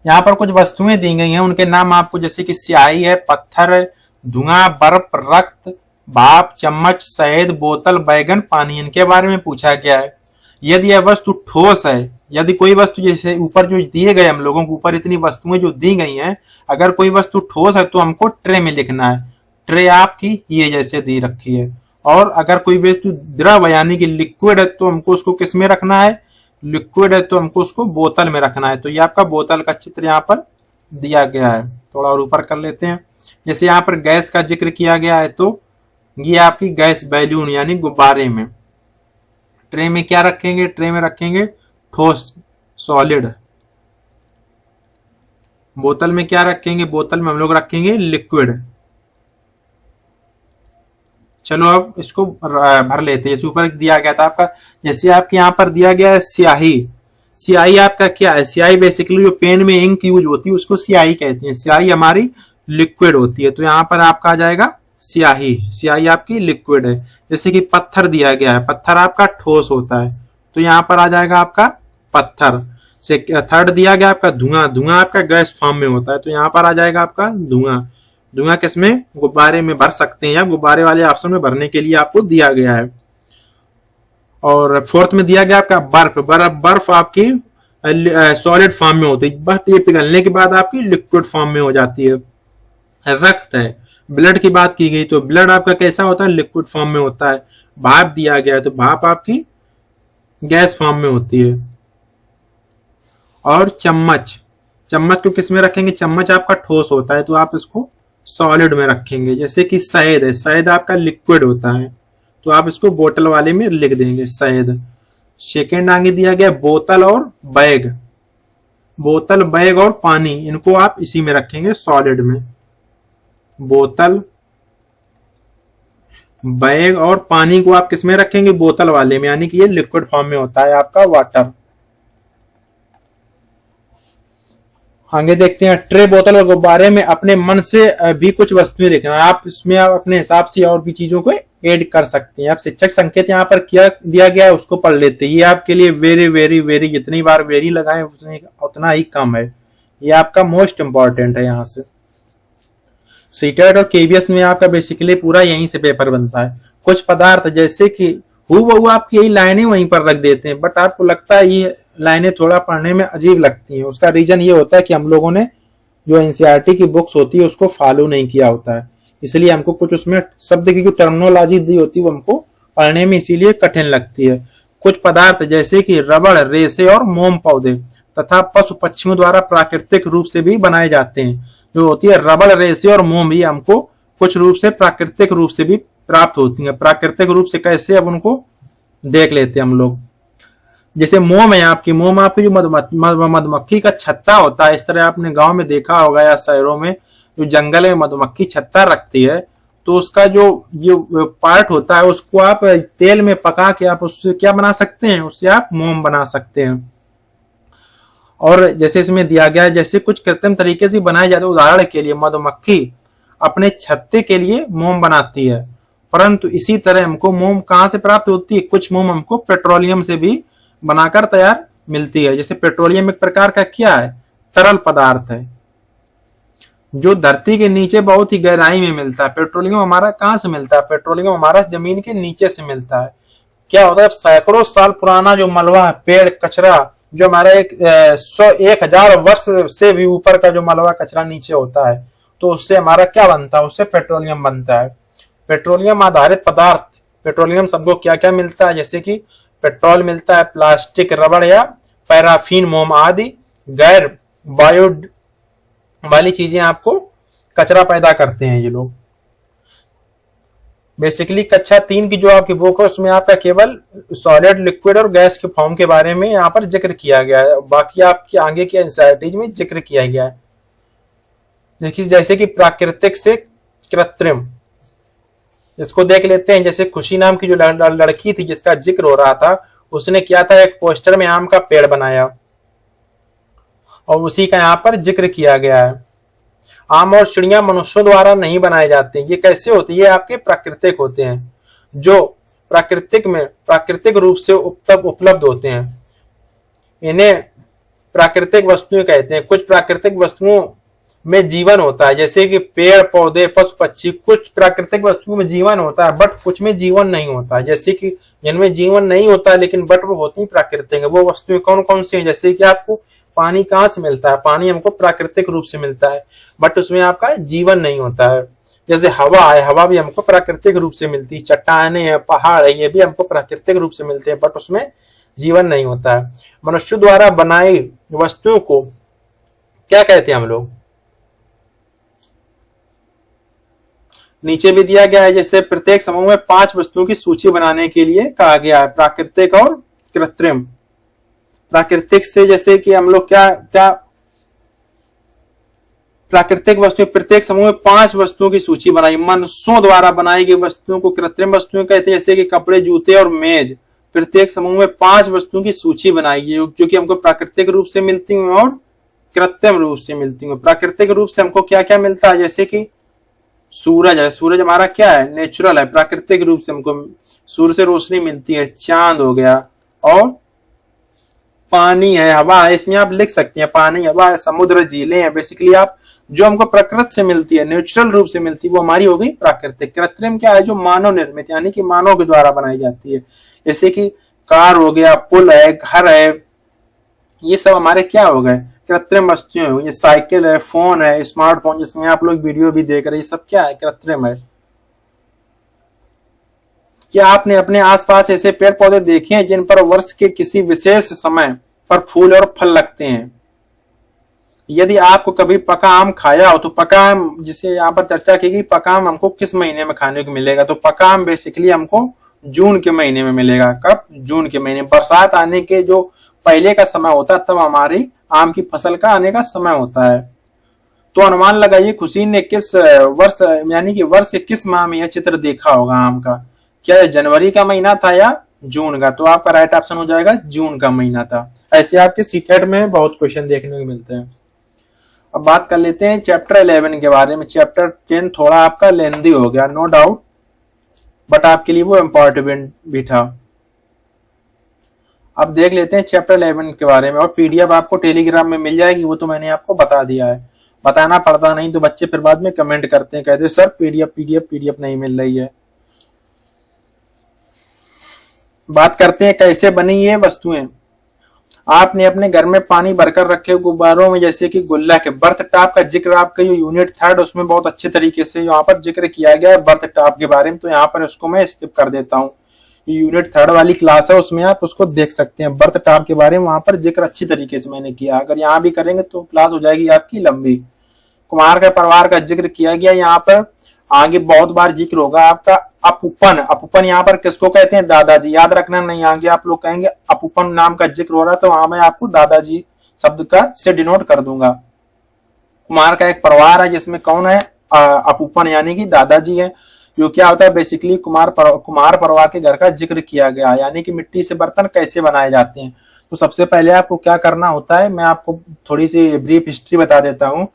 यहाँ पर कुछ वस्तुएं दी गई हैं, उनके नाम आपको, जैसे कि स्याही है, पत्थर है, धुआं, बर्फ, रक्त, भाप, चम्मच, शहद, बोतल, बैगन, पानी, इनके बारे में पूछा गया है। यदि यह वस्तु ठोस है, यदि कोई वस्तु, जैसे ऊपर जो दिए गए हम लोगों को ऊपर इतनी वस्तुएं जो दी गई हैं, अगर कोई वस्तु ठोस है तो हमको ट्रे में लिखना है। ट्रे आपकी ये जैसे दी रखी है। और अगर कोई वस्तु द्रव यानी कि लिक्विड है तो हमको उसको किस में रखना है, लिक्विड है तो हमको उसको बोतल में रखना है। तो ये आपका बोतल का चित्र यहाँ पर दिया गया है। थोड़ा और ऊपर कर लेते हैं। जैसे यहाँ पर गैस का जिक्र किया गया है, तो ये आपकी गैस बैलून यानी गुब्बारे में। ट्रे में क्या रखेंगे, ट्रे में रखेंगे ठोस सॉलिड। बोतल में क्या रखेंगे, बोतल में हम लोग रखेंगे लिक्विड। चलो अब इसको भर लेते हैं। ऊपर दिया गया था आपका, जैसे आपके यहाँ पर दिया गया है स्याही। स्याही आपका क्या है, स्याही बेसिकली जो पेन में इंक यूज होती है उसको स्याही कहते हैं। स्याही हमारी लिक्विड होती है, तो यहाँ पर आपका आ जाएगा स्याही। स्याही आपकी लिक्विड है। जैसे कि पत्थर दिया गया है, पत्थर आपका ठोस होता है, तो यहाँ पर आ जाएगा आपका पत्थर। से थर्ड दिया गया आपका धुआं। धुआं आपका गैस फॉर्म में होता है, तो यहाँ पर आ जाएगा आपका धुआं। धुआं किसमें, गुब्बारे में भर सकते हैं, या गुब्बारे वाले ऑप्शन में भरने के लिए आपको दिया गया है। और फोर्थ में दिया गया आपका बर्फ। बर्फ आपकी सॉलिड फॉर्म में होती है, बस ये पिघलने के बाद आपकी लिक्विड फॉर्म में हो जाती है। रक्त है, ब्लड की बात की गई तो ब्लड आपका कैसा होता है, लिक्विड फॉर्म में होता है। भाप दिया गया है, तो भाप आपकी गैस फॉर्म में होती है। और चम्मच, चम्मच को किस में रखेंगे, चम्मच आपका ठोस होता है, तो आप इसको सॉलिड में रखेंगे। जैसे कि शहद है, शहद आपका लिक्विड होता है, तो आप इसको बोतल वाले में लिख देंगे शहद। सेकेंड आगे दिया गया बोतल और बैग। बोतल, बैग और पानी, इनको आप इसी में रखेंगे सॉलिड में। बोतल, बैग और पानी को आप किस में रखेंगे, बोतल वाले में, यानी कि ये लिक्विड फॉर्म में होता है आपका वाटर। आगे देखते हैं ट्रे, बोतल और गुब्बारे में अपने मन से भी कुछ वस्तुएं देखना है। आप इसमें आप अपने हिसाब से और भी चीजों को ऐड कर सकते हैं। आप शिक्षक संकेत यहाँ पर क्या दिया गया है उसको पढ़ लेते हैं। ये आपके लिए वेरी वेरी वेरी, जितनी बार वेरी लगाए उतना ही कम है। ये आपका मोस्ट इंपॉर्टेंट है। यहाँ से सीटेट और केबीएस में आपका बेसिकली पूरा यहीं से पेपर बनता है। कुछ पदार्थ जैसे कि हूबहू आपकी यही लाइनें वहीं पर रख देते हैं, बट आपको लगता है ये लाइनें थोड़ा पढ़ने में अजीब लगती हैं। उसका रीजन ये होता है कि हम लोगों ने जो एनसीईआरटी की बुक्स होती है उसको फॉलो नहीं किया होता है, इसलिए हमको कुछ उसमें शब्द की जो टर्मिनोलॉजी दी होती है वो हमको पढ़ने में इसीलिए कठिन लगती है। कुछ पदार्थ जैसे कि रबड़, रेसे और मोम पौधे तथा पशु पक्षियों द्वारा प्राकृतिक रूप से भी बनाए जाते हैं। जो होती है रबड़, रेसे और मोम, ये हमको कुछ रूप से प्राकृतिक रूप से भी प्राप्त होती है। प्राकृतिक रूप से कैसे, अब उनको देख लेते हैं हम लोग। जैसे मोम है आपकी, मोम आपकी जो मधुमक्खी का छत्ता होता है, इस तरह आपने गांव में देखा होगा या शहरों में जो जंगल में मधुमक्खी छत्ता रखती है, तो उसका जो ये पार्ट होता है उसको आप तेल में पका के आप उससे क्या बना सकते हैं, उससे आप मोम बना सकते हैं। और जैसे इसमें दिया गया है, जैसे कुछ कृत्रिम तरीके से बनाए जाते हैं, उदाहरण के लिए मधुमक्खी अपने छत्ते के लिए मोम बनाती है, परंतु इसी तरह हमको मोम कहां से प्राप्त होती है, कुछ मोम हमको पेट्रोलियम से भी बनाकर तैयार मिलती है। जैसे पेट्रोलियम एक प्रकार का क्या है, तरल पदार्थ है जो धरती के नीचे बहुत ही गहराई में मिलता है। पेट्रोलियम हमारा कहां से मिलता है, पेट्रोलियम हमारा जमीन के नीचे से मिलता है। क्या होता है, सैकड़ों साल पुराना जो मलबा, पेड़, कचरा, जो हमारा 1000 वर्ष से भी ऊपर का जो मलबा कचरा नीचे होता है, तो उससे हमारा क्या बनता है, उससे पेट्रोलियम बनता है। पेट्रोलियम आधारित पदार्थ, पेट्रोलियम सबको क्या क्या मिलता है, जैसे कि पेट्रोल मिलता है, प्लास्टिक, रबड़ या पैराफिन, मोम आदि गैर बायो वाली चीजें आपको कचरा पैदा करते हैं ये लोग। बेसिकली कक्षा 3 की जो आपकी बुक है उसमें आपका केवल सॉलिड, लिक्विड और गैस के फॉर्म के बारे में यहाँ पर जिक्र किया गया है, बाकी आपकी आगे की एनसीईआरटी में जिक्र किया गया है। देखिए जैसे कि प्राकृतिक से कृत्रिम, इसको देख लेते हैं। जैसे खुशी नाम की जो लड़की थी जिसका जिक्र हो रहा था, उसने किया था, एक पोस्टर में आम का पेड़ बनाया और उसी का यहाँ पर जिक्र किया गया है। आम और चिड़िया मनुष्यों द्वारा नहीं बनाए जाते, ये कैसे होते हैं, ये आपके प्राकृतिक होते हैं, जो प्राकृतिक रूप से उपलब्ध होते हैं। इन्हें प्राकृतिक वस्तुएं कहते हैं। कुछ प्राकृतिक वस्तुओं में जीवन होता है, जैसे कि पेड़ पौधे, पशु पक्षी, कुछ प्राकृतिक वस्तुओं में जीवन होता है बट कुछ में जीवन नहीं होता है। जैसे कि जिनमें जीवन नहीं होता है लेकिन बट वो होती प्राकृतिक है, वो वस्तुएं कौन कौन सी हैं, जैसे कि आपको पानी कहाँ से मिलता है, पानी हमको प्राकृतिक रूप से मिलता है बट उसमें आपका जीवन नहीं होता है। जैसे हवा है, हवा भी हमको प्राकृतिक रूप से मिलती है। चट्टाने हैं, पहाड़ है, ये भी हमको प्राकृतिक रूप से मिलते हैं बट उसमें जीवन नहीं होता है। मनुष्य द्वारा बनाई वस्तुओं को क्या कहते हैं हम लोग, नीचे भी दिया गया है। जैसे प्रत्येक समूह में 5 वस्तुओं की सूची बनाने के लिए कहा गया है, प्राकृतिक और कृत्रिम। प्राकृतिक से जैसे कि हम लोग क्या प्राकृतिक वस्तुएं, प्रत्येक समूह में 5 वस्तुओं की सूची बनाई। मनुष्यों द्वारा बनाई गई वस्तुओं को कृत्रिम वस्तुएं कहते हैं, जैसे कि कपड़े, जूते और मेज। प्रत्येक समूह में 5 वस्तुओं की सूची बनाई गई जो कि हमको प्राकृतिक रूप से मिलती हैं और कृत्रिम रूप से मिलती हैं। प्राकृतिक रूप से हमको क्या क्या मिलता है, जैसे कि सूरज है, सूरज हमारा क्या है, नेचुरल है, प्राकृतिक रूप से हमको सूर्य से रोशनी मिलती है। चांद हो गया, और पानी है, हवा है, इसमें आप लिख सकते हैं पानी, हवा है, समुद्र, झीलें हैं। बेसिकली आप जो हमको प्रकृति से मिलती है, नेचुरल रूप से मिलती है, वो हमारी हो गई प्राकृतिक। कृत्रिम क्या है, जो मानव निर्मित यानी कि मानव के द्वारा बनाई जाती है, जैसे कि कार हो गया, पुल है, घर है, ये सब हमारे क्या हो गए, कृत्रिम वस्तुएं हो। ये साइकिल है, फोन है, स्मार्टफोन जिसमें आप लोग वीडियो भी देख रहे हैं, ये सब क्या है, कृत्रिम है। क्या आपने अपने आसपास ऐसे पेड़ पौधे देखे हैं जिन पर वर्ष के किसी विशेष समय पर फूल और फल लगते हैं? यदि आपको कभी पका आम खाया हो तो पका आम, जिसे यहाँ पर चर्चा की गई, पका आम हमको किस महीने में खाने को मिलेगा, तो पका आम बेसिकली हमको जून के महीने में मिलेगा। कब, जून के महीने। बरसात आने के जो पहले का समय होता है तब हमारी आम की फसल का आने का समय होता है। तो अनुमान लगाइए खुशी ने किस वर्ष यानी कि वर्ष के किस माह में यह चित्र देखा होगा आम का? क्या जनवरी का महीना था या जून का? तो आपका राइट ऑप्शन हो जाएगा जून का महीना था। ऐसे आपके सीटेट में बहुत क्वेश्चन देखने को मिलते हैं। अब बात कर लेते हैं चैप्टर 11 के बारे में। चैप्टर 10 थोड़ा आपका लेंदी हो गया, नो डाउट, बट आपके लिए वो इम्पोर्टेंट भी था। अब देख लेते हैं चैप्टर 11 के बारे में, और पीडीएफ आपको टेलीग्राम में मिल जाएगी, वो तो मैंने आपको बता दिया है। बताना पड़ता नहीं तो बच्चे फिर बाद में कमेंट करते हैं, कहते सर पीडीएफ नहीं मिल रही है। बात करते हैं कैसे बनी ये वस्तुएं। आपने अपने घर में पानी भरकर रखे गुब्बारों में, जैसे कि गुल्ला के बर्थ टॉप का जिक्र आपका जो यूनिट 3 उसमें बहुत अच्छे तरीके से यहाँ पर जिक्र किया गया है बर्थ टॉप के बारे में, तो यहाँ पर उसको मैं स्किप कर देता हूँ। यूनिट 3 वाली क्लास है, उसमें आप उसको देख सकते हैं। बर्थ टॉप के बारे में वहां पर जिक्र अच्छी तरीके से मैंने किया। अगर यहाँ भी करेंगे तो क्लास हो जाएगी आपकी लंबी। कुमार के परिवार का जिक्र किया गया यहाँ पर। आगे बहुत बार जिक्र होगा आपका अपुपन। अपुपन यहाँ पर किसको कहते हैं? दादाजी। याद रखना, नहीं आगे आप लोग कहेंगे अपुपन नाम का जिक्र हो रहा तो वहां मैं आपको दादाजी शब्द का से डिनोट कर दूंगा। कुमार का एक परिवार है जिसमें कौन है? अपुपन यानी कि दादाजी है। जो क्या होता है बेसिकली कुमार परिवार के घर का जिक्र किया गया है, यानी कि मिट्टी से बर्तन कैसे बनाए जाते हैं। तो सबसे पहले आपको क्या करना होता है, मैं आपको थोड़ी सी ब्रीफ हिस्ट्री बता देता हूँ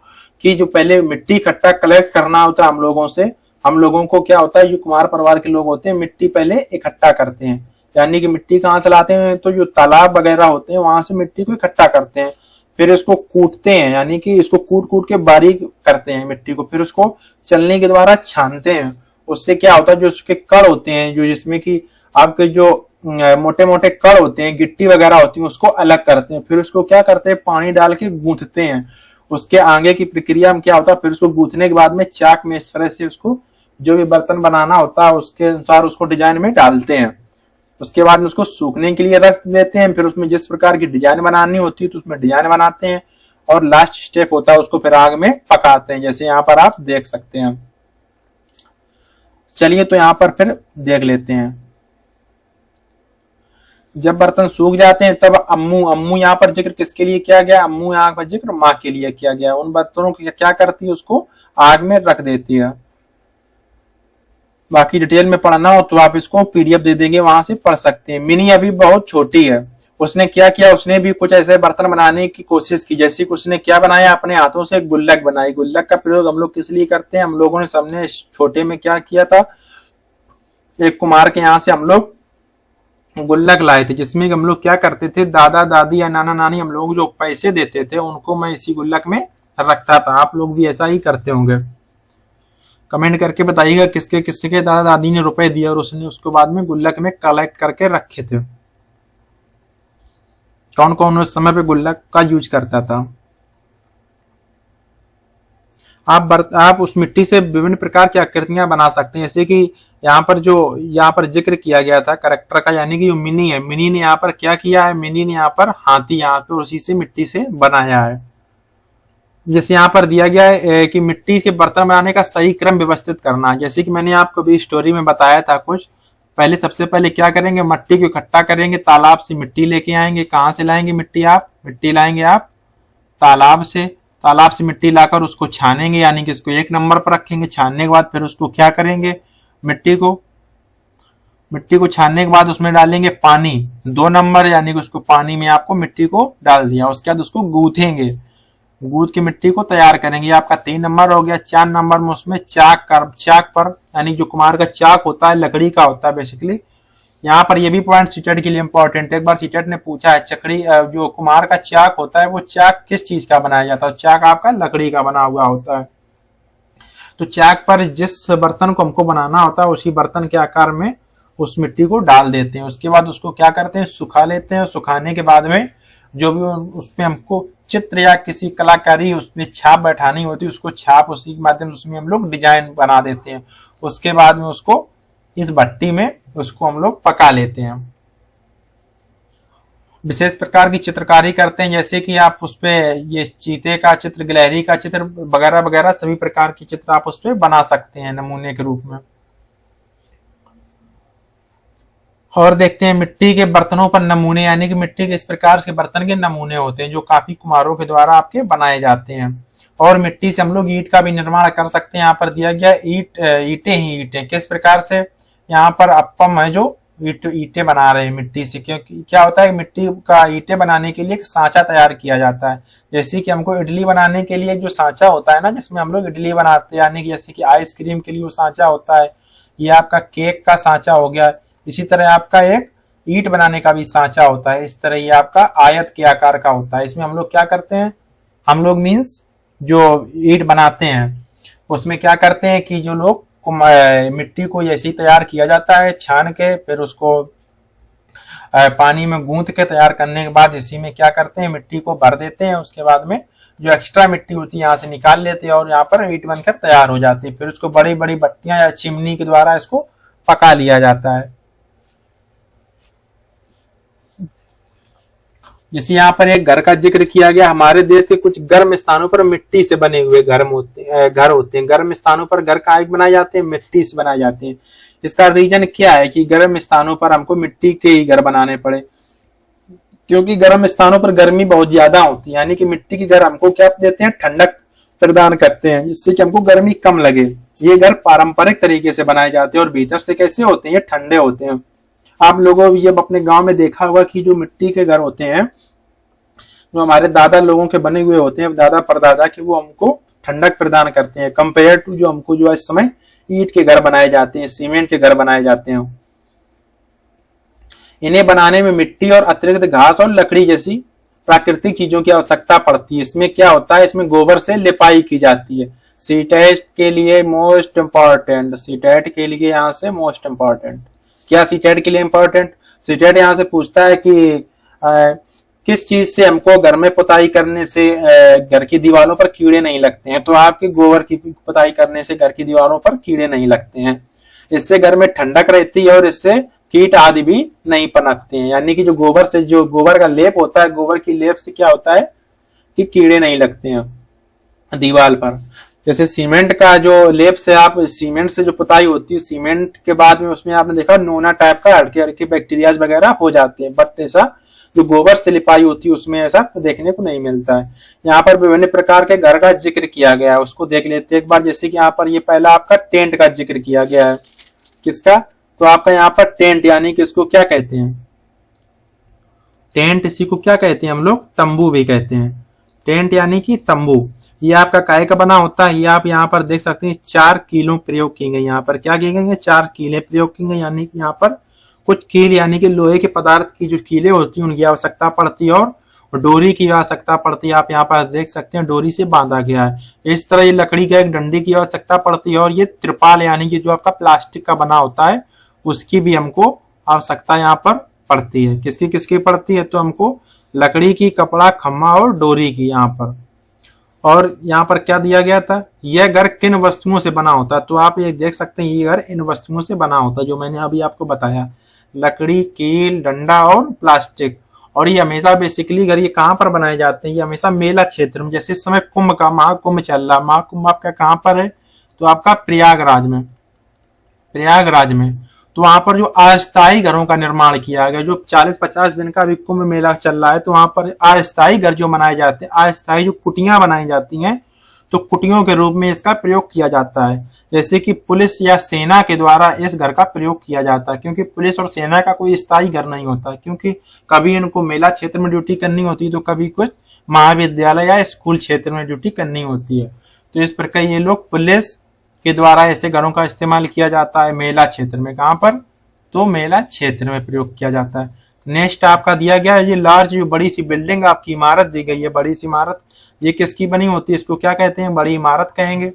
कि जो पहले मिट्टी इकट्ठा कलेक्ट करना होता है हम लोगों से, हम लोगों को क्या होता है, जो कुमार परिवार के लोग होते हैं मिट्टी पहले इकट्ठा करते हैं। यानी कि मिट्टी कहाँ से लाते हैं? तो जो तालाब वगैरह होते हैं वहां से मिट्टी को इकट्ठा करते हैं, फिर इसको कूटते हैं, यानी कि इसको कूट कूट के बारीक करते हैं मिट्टी को, फिर उसको चलने के द्वारा छानते हैं। उससे क्या होता है, जो उसके कण होते हैं, जो जिसमें कि आपके जो मोटे मोटे कण होते हैं, गिट्टी वगैरह होती है, उसको अलग करते हैं। फिर उसको क्या करते हैं, पानी डाल के गूंथते हैं। उसके आगे की प्रक्रिया में क्या होता है, फिर उसको गूंथने के बाद में चाक में इस तरह से उसको जो भी बर्तन बनाना होता है उसके अनुसार उसको डिजाइन में डालते हैं। उसके बाद में उसको सूखने के लिए रख देते हैं। फिर उसमें जिस प्रकार की डिजाइन बनानी होती है तो उसमें डिजाइन बनाते हैं, और लास्ट स्टेप होता है उसको फिर आग में पकाते हैं, जैसे यहाँ पर आप देख सकते हैं। चलिए तो यहाँ पर फिर देख लेते हैं। जब बर्तन सूख जाते हैं तब अम्मू यहाँ पर जिक्र किसके लिए किया गया? अम्मू यहाँ पर जिक्र माँ के लिए किया गया। उन बर्तनों को क्या करती है, उसको आग में रख देती है। बाकी डिटेल में पढ़ना हो तो आप इसको पीडीएफ दे देंगे, वहां से पढ़ सकते हैं। मिनी अभी बहुत छोटी है, उसने क्या किया, उसने भी कुछ ऐसे बर्तन बनाने की कोशिश की। जैसे कि उसने क्या बनाया, अपने हाथों से गुल्लक बनाई। गुल्लक का प्रयोग हम लोग किस लिए करते हैं? हम लोगों ने सबने छोटे में क्या किया था, एक कुमार के यहाँ से हम लोग गुल्लक लाए थे, जिसमें हम लोग क्या करते थे, दादा दादी या नाना नानी हम लोग जो पैसे देते थे उनको मैं इसी गुल्लक में रखता था। आप लोग भी ऐसा ही करते होंगे। कमेंट करके बताइएगा किसके किसके दादा दादी ने रुपए दिए और उसने उसको बाद में गुल्लक में कलेक्ट करके रखे थे। कौन कौन उस समय पे गुल्लक का यूज करता था। आप उस मिट्टी से विभिन्न प्रकार की आकृतियां बना सकते हैं, जैसे कि यहाँ पर जिक्र किया गया था करेक्टर का, यानी कि जो मिनी है, मिनी ने यहाँ पर क्या किया है, मिनी ने यहाँ पर हाथी यहाँ पे उसी से मिट्टी से बनाया है। जैसे यहाँ पर दिया गया है कि मिट्टी के बर्तन बनाने का सही क्रम व्यवस्थित करना। जैसे कि मैंने आपको भी स्टोरी में बताया था कुछ पहले, सबसे पहले क्या करेंगे, मिट्टी को इकट्ठा करेंगे, तालाब से मिट्टी लेके आएंगे। कहाँ से लाएंगे मिट्टी? मिट्टी लाएंगे आप तालाब से। तालाब से मिट्टी लाकर उसको छानेंगे, यानी कि इसको एक नंबर पर रखेंगे। छानने के बाद फिर उसको क्या करेंगे, मिट्टी को छानने के बाद उसमें डालेंगे पानी 2 नंबर, यानी कि उसको पानी में आपको मिट्टी को डाल दिया। उसके बाद उसको गूंथेंगे, गूंथ के मिट्टी को तैयार करेंगे। आपका 3 नंबर हो गया। 4 नंबर में उसमें चाक पर, यानी जो कुमार का चाक होता है लकड़ी का होता है बेसिकली। यहाँ पर ये भी पॉइंट सीटेट के लिए इंपॉर्टेंट है। एक बार सीटेट ने पूछा है जो कुमार का चाक होता है वो चाक किस चीज का बनाया जाता है? चाक आपका लकड़ी का बना हुआ होता है। तो चाक पर जिस बर्तन को हमको बनाना होता है उसी बर्तन के आकार में उस मिट्टी को डाल देते हैं। उसके बाद उसको क्या करते हैं, सुखा लेते हैं। सुखाने के बाद में जो भी उसमें हमको चित्र या किसी कलाकारी उसमें छाप बैठानी होती है, उसको छाप उसी के माध्यम से उसमें हम लोग डिजाइन बना देते हैं। उसके बाद में उसको इस भट्टी में उसको हम लोग पका लेते हैं। विशेष प्रकार की चित्रकारी करते हैं, जैसे कि आप उस पे ये चीते का चित्र, गिलहरी का चित्र वगैरह वगैरह सभी प्रकार की चित्र आप उस पे बना सकते हैं नमूने के रूप में। और देखते हैं मिट्टी के बर्तनों पर नमूने, यानी कि मिट्टी के इस प्रकार के बर्तन के नमूने होते हैं जो काफी कुम्हारों के द्वारा आपके बनाए जाते हैं। और मिट्टी से हम लोग ईंट का भी निर्माण कर सकते हैं। यहाँ पर दिया गया ईंटें किस प्रकार से, यहाँ पर अप्पम है जो ईंटें बना रहे हैं मिट्टी से। क्योंकि क्या होता है, मिट्टी का ईंटें बनाने के लिए एक सांचा तैयार किया जाता है। जैसे कि हमको इडली बनाने के लिए जो सांचा होता है ना, जिसमें हम लोग इडली बनाते हैं, यानी कि जैसे कि आइसक्रीम के लिए वो सांचा होता है, ये आपका केक का सांचा हो गया। इसी तरह आपका एक ईंट बनाने का भी सांचा होता है। इस तरह ये आपका आयत के आकार का होता है। इसमें हम लोग क्या करते हैं, हम लोग मीन्स जो ईंट बनाते हैं उसमें क्या करते हैं कि जो लोग मिट्टी को ऐसे ही तैयार किया जाता है छान के, फिर उसको पानी में गूंथ के तैयार करने के बाद इसी में क्या करते हैं, मिट्टी को भर देते हैं। उसके बाद में जो एक्स्ट्रा मिट्टी होती है यहाँ से निकाल लेते हैं और यहाँ पर ईंट बनकर तैयार हो जाती है। फिर उसको बड़ी बड़ी भट्टियां या चिमनी के द्वारा इसको पका लिया जाता है। जैसे यहाँ पर एक घर का जिक्र किया गया, हमारे देश के कुछ गर्म स्थानों पर मिट्टी से बने हुए घर होते हैं। गर्म स्थानों पर घर काहे के बनाए जाते हैं? मिट्टी से बनाए जाते हैं। इसका रीजन क्या है कि गर्म स्थानों पर हमको मिट्टी के ही घर बनाने पड़े? क्योंकि गर्म स्थानों पर गर्मी बहुत ज्यादा होती है, यानी कि मिट्टी के घर हमको क्या देते हैं? ठंडक प्रदान करते हैं, जिससे कि हमको गर्मी कम लगे। ये घर पारंपरिक तरीके से बनाए जाते हैं और भीतर से कैसे होते हैं? ये ठंडे होते हैं। आप लोगों ने जब अपने गांव में देखा होगा कि जो मिट्टी के घर होते हैं, जो हमारे दादा लोगों के बने हुए होते हैं, दादा परदादा के, वो हमको ठंडक प्रदान करते हैं कंपेयर टू जो हमको जो इस समय ईंट के घर बनाए जाते हैं, सीमेंट के घर बनाए जाते हैं। इन्हें बनाने में मिट्टी और अतिरिक्त घास और लकड़ी जैसी प्राकृतिक चीजों की आवश्यकता पड़ती है। इसमें क्या होता है? इसमें गोबर से लिपाई की जाती है। सीटेट के लिए मोस्ट इंपॉर्टेंट, सीटेट के लिए यहाँ से मोस्ट इंपॉर्टेंट क्या? सीटेट के लिए इंपॉर्टेंट, सीटेट यहाँ से पूछता है कि किस चीज से हमको घर में पुताई करने से घर की दीवारों पर कीड़े नहीं लगते हैं? तो आपके गोबर की पुताई करने से घर की दीवारों पर कीड़े नहीं लगते हैं। इससे घर में ठंडक रहती है और इससे कीट आदि भी नहीं पनपते हैं। यानी कि जो गोबर से, जो गोबर का लेप होता है, गोबर की लेप से क्या होता है कि कीड़े नहीं लगते हैं दीवार पर। जैसे सीमेंट का जो लेप से, आप सीमेंट से जो पुताई होती है, सीमेंट के बाद में उसमें आपने देखा नोना टाइप का हल्के हल्के बैक्टीरिया वगैरह हो जाते हैं, बट ऐसा जो गोबर से लिपाई होती है उसमें ऐसा देखने को नहीं मिलता है। यहाँ पर विभिन्न प्रकार के घर का जिक्र किया गया है, उसको देख लेते हैं एक बार। जैसे कि यहाँ पर ये पहला आपका टेंट का जिक्र किया गया है। किसका? तो आपका यहाँ पर टेंट, यानी कि इसको क्या कहते हैं? टेंट, इसी को क्या कहते हैं हम लोग? तंबू भी कहते हैं। टेंट यानी कि तंबू। ये आपका काहे का बना होता है? ये आप यहाँ पर देख सकते हैं 4 कीलों प्रयोग की गई। यहाँ पर क्या की गई है? 4 कीलें प्रयोग की गई, यानी कि यहाँ पर कुछ कील यानी कि लोहे के पदार्थ की जो कीलें होती हैं उनकी आवश्यकता पड़ती है और डोरी की आवश्यकता पड़ती है। आप यहाँ पर देख सकते हैं डोरी से बांधा गया है। इस तरह ये लकड़ी का एक डंडी की आवश्यकता पड़ती है और ये त्रिपाल यानी कि जो आपका प्लास्टिक का बना होता है उसकी भी हमको आवश्यकता यहाँ पर पड़ती है। किसकी किसकी पड़ती है? तो हमको लकड़ी की, कपड़ा, खम्मा और डोरी की यहाँ पर। और यहाँ पर क्या दिया गया था? यह घर किन वस्तुओं से बना होता है? तो आप ये देख सकते हैं ये घर इन वस्तुओं से बना होता है जो मैंने अभी आपको बताया, लकड़ी, कील, डंडा और प्लास्टिक। और ये हमेशा बेसिकली घर ये कहाँ पर बनाए जाते हैं? ये हमेशा मेला क्षेत्र में। जैसे इस समय कुंभ का महाकुंभ चल रहा है, महाकुंभ आपका कहाँ पर है? तो आपका प्रयागराज में, प्रयागराज में। तो वहां पर जो अस्थायी घरों का निर्माण किया गया, जो 40-50 दिन का भी कुंभ मेला चल रहा है, तो वहां पर अस्थायी घर जो बनाए जाते हैं, अस्थायी जो कुटियां बनाई जाती हैं, तो कुटियों के रूप में इसका प्रयोग किया जाता है। जैसे कि पुलिस या सेना के द्वारा इस घर का प्रयोग किया जाता है, क्योंकि पुलिस और सेना का कोई स्थायी घर नहीं होता, क्योंकि कभी इनको मेला क्षेत्र में ड्यूटी करनी होती है, तो कभी कुछ महाविद्यालय या स्कूल क्षेत्र में ड्यूटी करनी होती है। तो इस प्रकार ये लोग पुलिस के द्वारा ऐसे घरों का इस्तेमाल किया जाता है मेला क्षेत्र में। कहां पर? तो मेला क्षेत्र में प्रयोग किया जाता है। नेक्स्ट आपका दिया गया है ये लार्ज, जो बड़ी सी बिल्डिंग आपकी इमारत दी गई है, बड़ी सी इमारत, ये किसकी बनी होती है? इसको क्या कहते हैं? बड़ी इमारत कहेंगे,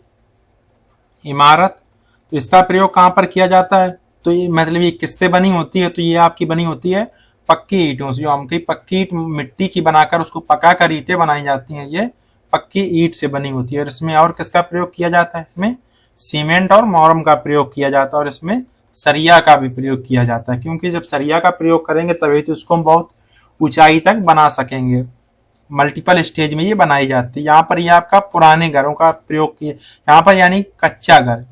इमारत। तो इसका प्रयोग कहां पर किया जाता है? तो ये मतलब ये किससे बनी होती है? तो ये आपकी बनी होती है पक्की ईंटों से। जो हमकी पक्की ईंट मिट्टी की बनाकर उसको पकाकर ईंटें बनाई जाती हैं, ये पक्की ईंट से बनी होती है। और इसमें और किसका प्रयोग किया जाता है? इसमें सीमेंट और मोरम का प्रयोग किया जाता है और इसमें सरिया का भी प्रयोग किया जाता है, क्योंकि जब सरिया का प्रयोग करेंगे तभी तो उसको हम बहुत ऊंचाई तक बना सकेंगे। मल्टीपल स्टेज में ये बनाई जाती है। यहाँ पर ये आपका पुराने घरों का प्रयोग किया, यहाँ पर यानी कच्चा घर,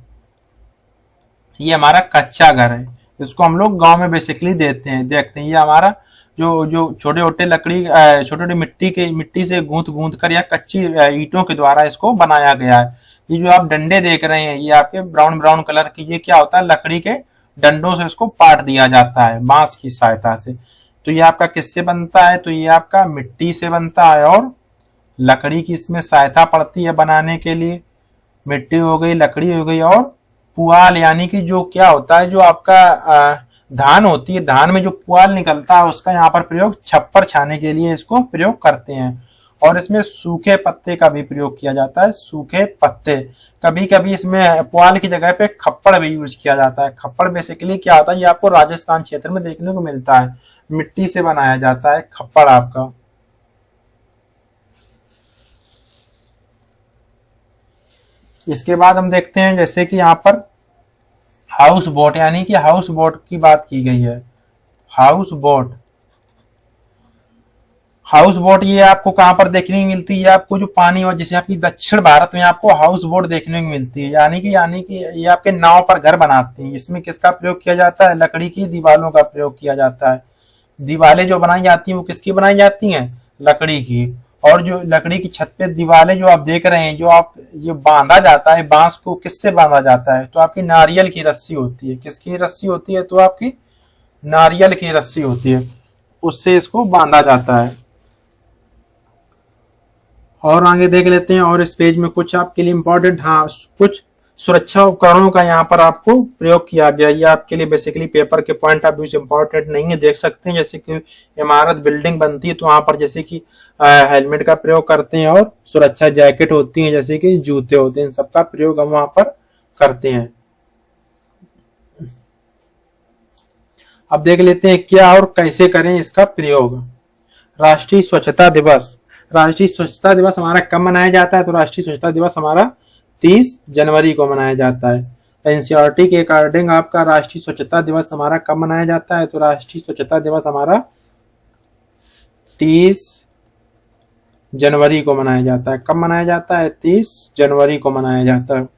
ये हमारा कच्चा घर है, इसको हम लोग गांव में बेसिकली देखते हैं। ये हमारा जो जो छोटे छोटे लकड़ी, छोटे छोटे मिट्टी से गूंथ कर या कच्ची ईंटों के द्वारा इसको बनाया गया है। ये जो आप डंडे देख रहे हैं ये आपके ब्राउन कलर की, ये क्या होता है? लकड़ी के डंडों से इसको पाट दिया जाता है बांस की सहायता से। तो ये आपका किससे बनता है? तो ये आपका मिट्टी से बनता है और लकड़ी की इसमें सहायता पड़ती है बनाने के लिए। मिट्टी हो गई, लकड़ी हो गई और पुआल, यानी कि जो क्या होता है, जो आपका धान होती है, धान में जो पुआल निकलता है उसका यहाँ पर प्रयोग छप्पर छाने के लिए इसको प्रयोग करते हैं। और इसमें सूखे पत्ते का भी प्रयोग किया जाता है, सूखे पत्ते। कभी कभी इसमें पुआल की जगह पे खप्पड़ भी यूज किया जाता है। खप्पड़ बेसिकली क्या होता है? ये आपको राजस्थान क्षेत्र में देखने को मिलता है, मिट्टी से बनाया जाता है खप्पड़ आपका। इसके बाद हम देखते हैं जैसे कि यहाँ पर हाउस बोट, यानी कि हाउस बोट की बात की गई है। हाउस बोट, हाउस बोट ये आपको कहाँ पर देखने को मिलती है, आपको जो पानी और जैसे आपकी दक्षिण भारत में आपको हाउस बोट देखने को मिलती है, यानी कि ये आपके नाव पर घर बनाते हैं। इसमें किसका प्रयोग किया जाता है, लकड़ी की दीवारों का प्रयोग किया जाता है। दीवारें जो बनाई जाती हैं वो किसकी बनाई जाती हैं, लकड़ी की। और जो लकड़ी की छत पे दीवारें जो आप देख रहे हैं, जो आप ये बांधा जाता है, बांस को किससे बांधा जाता है, तो आपकी नारियल की रस्सी होती है। किसकी रस्सी होती है, तो आपकी नारियल की रस्सी होती है, उससे इसको बांधा जाता है। और आगे देख लेते हैं, और इस पेज में कुछ आपके लिए इंपॉर्टेंट, हाँ, कुछ सुरक्षा उपकरणों का यहाँ पर आपको प्रयोग किया गया। ये आपके लिए बेसिकली पेपर के पॉइंट ऑफ व्यू से इंपॉर्टेंट नहीं है, देख सकते हैं। जैसे कि इमारत बिल्डिंग बनती है तो वहां पर जैसे कि हेलमेट का प्रयोग करते हैं, और सुरक्षा जैकेट होती है, जैसे कि जूते होते हैं, सबका प्रयोग हम वहां पर करते हैं। अब देख लेते हैं क्या और कैसे करें इसका प्रयोग। राष्ट्रीय स्वच्छता दिवस। राष्ट्रीय स्वच्छता दिवस हमारा कब मनाया जाता है, तो राष्ट्रीय स्वच्छता दिवस हमारा 30 जनवरी को मनाया जाता है। एनसीईआरटी के अकॉर्डिंग आपका राष्ट्रीय स्वच्छता दिवस हमारा कब मनाया जाता है, तो राष्ट्रीय स्वच्छता दिवस हमारा 30 जनवरी को मनाया जाता है। कब मनाया जाता है, 30 जनवरी को मनाया जाता है।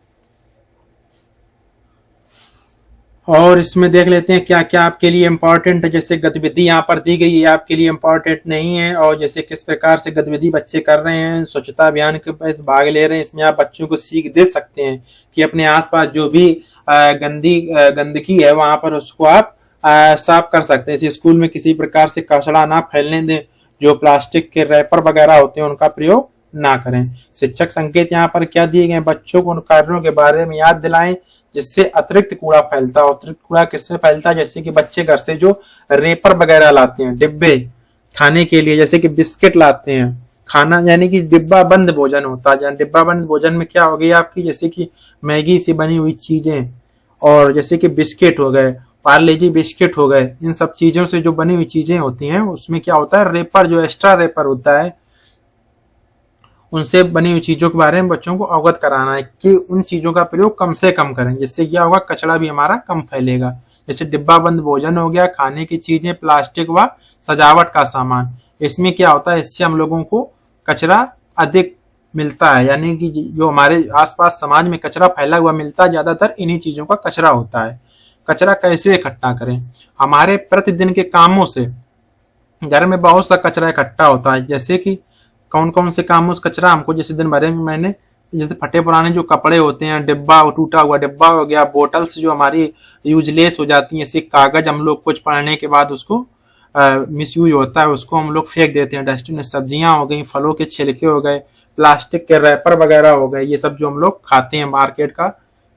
और इसमें देख लेते हैं क्या क्या आपके लिए इम्पोर्टेंट है। जैसे गतिविधि यहाँ पर दी गई है, आपके लिए इम्पोर्टेंट नहीं है। और जैसे किस प्रकार से गतिविधि बच्चे कर रहे हैं, स्वच्छता अभियान के भाग ले रहे हैं, इसमें आप बच्चों को सीख दे सकते हैं कि अपने आसपास जो भी गंदगी है वहां पर उसको आप साफ कर सकते हैं। स्कूल में किसी प्रकार से कचरा ना फैलने दें, जो प्लास्टिक के रैपर वगैरह होते हैं उनका प्रयोग ना करें। शिक्षक संकेत यहाँ पर क्या दिए गए, बच्चों को उन कार्यों के बारे में याद दिलाएं जिससे अतिरिक्त कूड़ा फैलता है। अतिरिक्त कूड़ा किससे फैलता है, जैसे कि बच्चे घर से जो रेपर वगैरह लाते हैं, डिब्बे खाने के लिए, जैसे कि बिस्किट लाते हैं, खाना यानी कि डिब्बा बंद भोजन होता है। डिब्बा बंद भोजन में क्या हो गई आपकी, जैसे कि मैगी से बनी हुई चीजें, और जैसे कि बिस्किट हो गए, पार्ले जी बिस्किट हो गए, इन सब चीजों से जो बनी हुई चीजें होती हैं उसमें क्या होता है, रेपर जो एक्स्ट्रा रेपर होता है, उनसे बनी हुई चीजों के बारे में बच्चों को अवगत कराना है कि उन चीजों का प्रयोग कम से कम करें, जिससे क्या होगा, कचरा भी हमारा कम फैलेगा। जैसे डिब्बा बंद भोजन हो गया, खाने की चीजें, प्लास्टिक व सजावट का सामान, इसमें क्या होता है, इससे हम लोगों को कचरा अधिक मिलता है, यानी कि जो हमारे आसपास समाज में कचरा फैला हुआ मिलता है, ज्यादातर इन्हीं चीजों का कचरा होता है। कचरा कैसे इकट्ठा करें, हमारे प्रतिदिन के कामों से घर में बहुत सा कचरा इकट्ठा होता है। जैसे कि कौन कौन से काम उस कचरा हमको, जैसे दिन भर में मैंने जैसे फटे पुराने जो कपड़े होते हैं, डिब्बा, टूटा हुआ डिब्बा हो गया, बोटल्स जो हमारी यूजलेस हो जाती है, जैसे कागज हम लोग कुछ पढ़ने के बाद उसको मिस यूज होता है, उसको हम लोग फेंक देते हैं डस्टबिन में। सब्जियां हो गई, फलों के छिलके हो गए, प्लास्टिक के रैपर वगैरह हो गए, ये सब जो हम लोग खाते हैं मार्केट का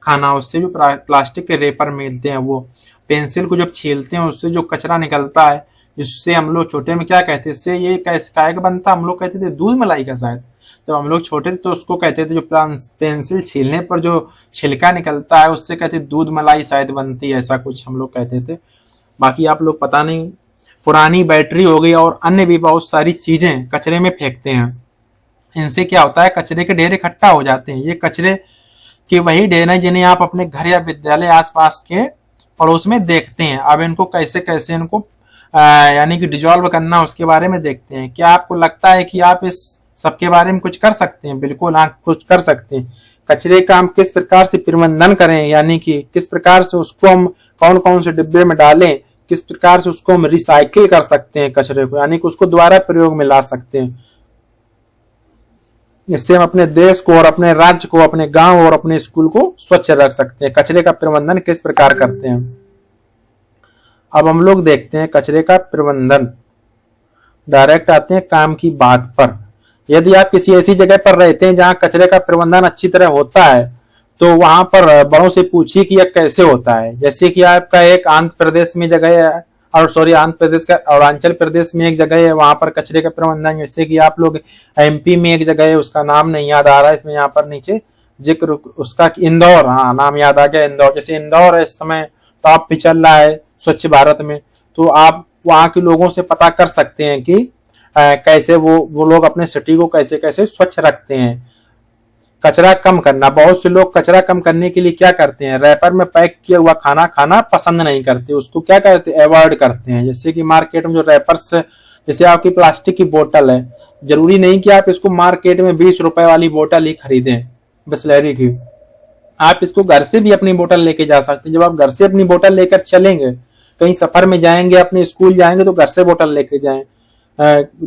खाना, उससे भी प्लास्टिक के रैपर मिलते हैं। वो पेंसिल को जब छीलते हैं उससे जो कचरा निकलता है, इससे हम लोग छोटे में क्या कहते हैं, इससे ये काय का बनता, हम लोग कहते थे दूध मलाई का। शायद जब हम लोग छोटे थे तो उसको कहते थे, जो पेंसिल छीलने पर जो छिलका निकलता है उससे कहते दूध मलाई शायद बनती है, ऐसा कुछ हम लोग कहते थे। बाकी आप लोग पता नहीं। पुरानी बैटरी हो गई और अन्य भी बहुत सारी चीजें कचरे में फेंकते हैं। इनसे क्या होता है, कचरे के ढेर इकट्ठा हो जाते हैं। ये कचरे के वही ढेर हैं जिन्हें आप अपने घर या विद्यालय आसपास के पड़ोस में देखते हैं। अब इनको कैसे कैसे इनको यानी कि डिजॉल्व करना, उसके बारे में देखते हैं। क्या आपको लगता है कि आप इस सबके बारे में कुछ कर सकते हैं? बिल्कुल आप कुछ कर सकते हैं। कचरे का हम किस प्रकार से प्रबंधन करें, यानी कि किस प्रकार से उसको हम कौन कौन से डिब्बे में डालें, किस प्रकार से उसको हम रिसाइकिल कर सकते हैं कचरे को, यानी कि उसको दोबारा प्रयोग में ला सकते हैं। इससे हम अपने देश को और अपने राज्य को, अपने गांव और अपने स्कूल को स्वच्छ रख सकते हैं। कचरे का प्रबंधन किस प्रकार करते हैं, अब हम लोग देखते हैं कचरे का प्रबंधन। डायरेक्ट आते हैं काम की बात पर। यदि आप किसी ऐसी जगह पर रहते हैं जहां कचरे का प्रबंधन अच्छी तरह होता है, तो वहां पर बड़ों से पूछिए कि यह कैसे होता है। जैसे कि आपका एक आंध्र प्रदेश में जगह है, आंध्र प्रदेश का अरुणाचल प्रदेश में एक जगह है, वहां पर कचरे का प्रबंधन। जैसे कि आप लोग एमपी में एक जगह है, उसका नाम नहीं याद आ रहा है इसमें, यहाँ पर नीचे जिक्र उसका, इंदौर, हाँ नाम याद आ गया, इंदौर। जैसे इंदौर है इस समय टॉप पे चल रहा है स्वच्छ भारत में, तो आप वहां के लोगों से पता कर सकते हैं कि कैसे वो लोग अपने सिटी को कैसे कैसे स्वच्छ रखते हैं। कचरा कम करना, बहुत से लोग कचरा कम करने के लिए क्या करते हैं, रैपर में पैक किया हुआ खाना खाना पसंद नहीं करते, उसको क्या करते हैं, अवॉइड करते हैं। जैसे कि मार्केट में जो रैपर्स जैसे आपकी प्लास्टिक की बोतल है, जरूरी नहीं कि आप इसको मार्केट में 20 रुपए वाली बोतल ही खरीदें बिसलेरी की, आप इसको घर से भी अपनी बोतल लेके जा सकते हैं। जब आप घर से अपनी बोतल लेकर चलेंगे, कहीं सफर में जाएंगे, अपने स्कूल जाएंगे, तो घर से बोतल लेके जाएं।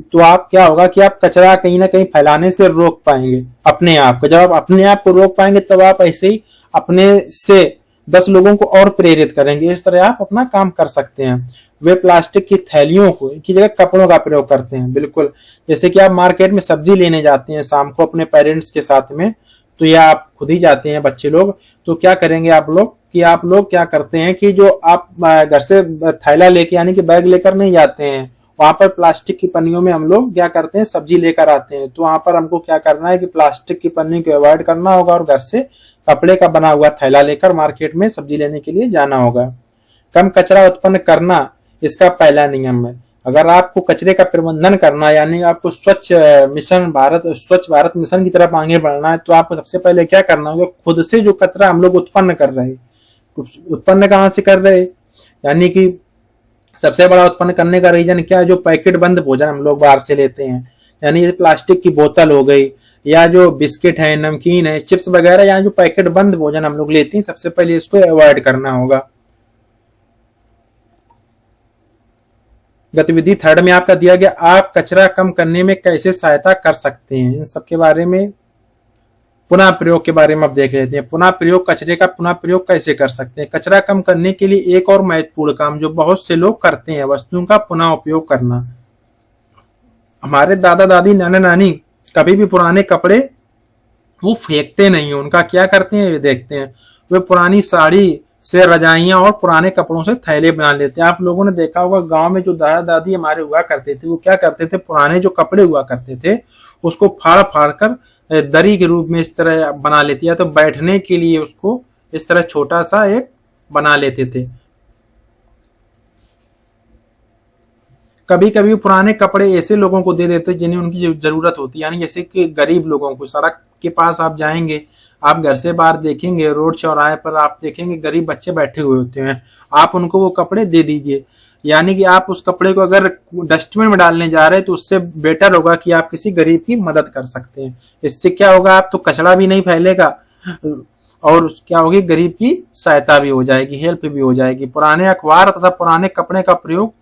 तो आप क्या होगा कि आप कचरा कहीं ना कहीं फैलाने से रोक पाएंगे अपने आप को। जब आप अपने आप को रोक पाएंगे तब आप ऐसे ही अपने से 10 लोगों को और प्रेरित करेंगे। इस तरह आप अपना काम कर सकते हैं। वे प्लास्टिक की थैलियों को की जगह कपड़ों का प्रयोग करते हैं। बिल्कुल, जैसे कि आप मार्केट में सब्जी लेने जाते हैं शाम को अपने पेरेंट्स के साथ में, तो या आप खुद ही जाते हैं बच्चे लोग, तो क्या करेंगे आप लोग कि आप लोग क्या करते हैं कि जो आप घर से थैला लेके यानी कि बैग लेकर नहीं जाते हैं, वहां पर प्लास्टिक की पन्नियों में हम लोग क्या करते हैं सब्जी लेकर आते हैं। तो वहां पर हमको क्या करना है कि प्लास्टिक की पन्नी को अवॉइड करना होगा और घर से कपड़े का बना हुआ थैला लेकर मार्केट में सब्जी लेने के लिए जाना होगा। कम कचरा उत्पन्न करना इसका पहला नियम है। अगर आपको कचरे का प्रबंधन करना है, यानी आपको स्वच्छ भारत मिशन की तरफ आगे बढ़ना है, तो आपको सबसे पहले क्या करना होगा, खुद से जो कचरा हम लोग उत्पन्न कर रहे हैं, उत्पन्न कहाँ से कर रहे हैं, यानी कि सबसे बड़ा उत्पन्न करने का रीजन क्या है, जो पैकेट बंद भोजन हम लोग बाहर से लेते हैं, यानी प्लास्टिक की बोतल हो गई, या जो बिस्किट है, नमकीन है, चिप्स वगैरह, या जो पैकेट बंद भोजन हम लोग लेते हैं, सबसे पहले इसको अवॉइड करना होगा। गतिविधि 3 में आपका दिया गया, आप कचरा कम करने में कैसे सहायता कर सकते हैं। इन सब के बारे में, पुनः प्रयोग के बारे में आप देख लेते हैं। पुनः प्रयोग, कचरे का पुनः प्रयोग कैसे कर सकते हैं। कचरा कम करने के लिए एक और महत्वपूर्ण काम जो बहुत से लोग करते हैं, वस्तुओं का पुनः उपयोग करना। हमारे दादा दादी, नाना नानी कभी भी पुराने कपड़े वो फेंकते नहीं, उनका क्या करते हैं, वे देखते हैं, वे पुरानी साड़ी से रजाइयां और पुराने कपड़ों से थैले बना लेते हैं। आप लोगों ने देखा होगा गांव में जो दादा दादी हमारे हुआ करते थे, वो क्या करते थे, पुराने जो कपड़े हुआ करते थे उसको फाड़ फाड़ कर दरी के रूप में इस तरह बना लेते, या तो बैठने के लिए उसको इस तरह छोटा सा एक बना लेते थे। कभी कभी पुराने कपड़े ऐसे लोगों को दे देते जिन्हें उनकी जरूरत होती है, यानी जैसे कि गरीब लोगों को। सड़क के पास आप जाएंगे, आप घर से बाहर देखेंगे, रोड चौराहे पर आप देखेंगे गरीब बच्चे बैठे हुए होते हैं, आप उनको वो कपड़े दे दीजिए। यानी कि आप उस कपड़े को अगर डस्टबिन में डालने जा रहे हैं तो उससे बेटर होगा कि आप किसी गरीब की मदद कर सकते हैं। इससे क्या होगा, आप तो कचरा भी नहीं फैलेगा और क्या होगी, गरीब की सहायता भी हो जाएगी, हेल्प भी हो जाएगी। पुराने अखबार तथा पुराने कपड़े का प्रयोग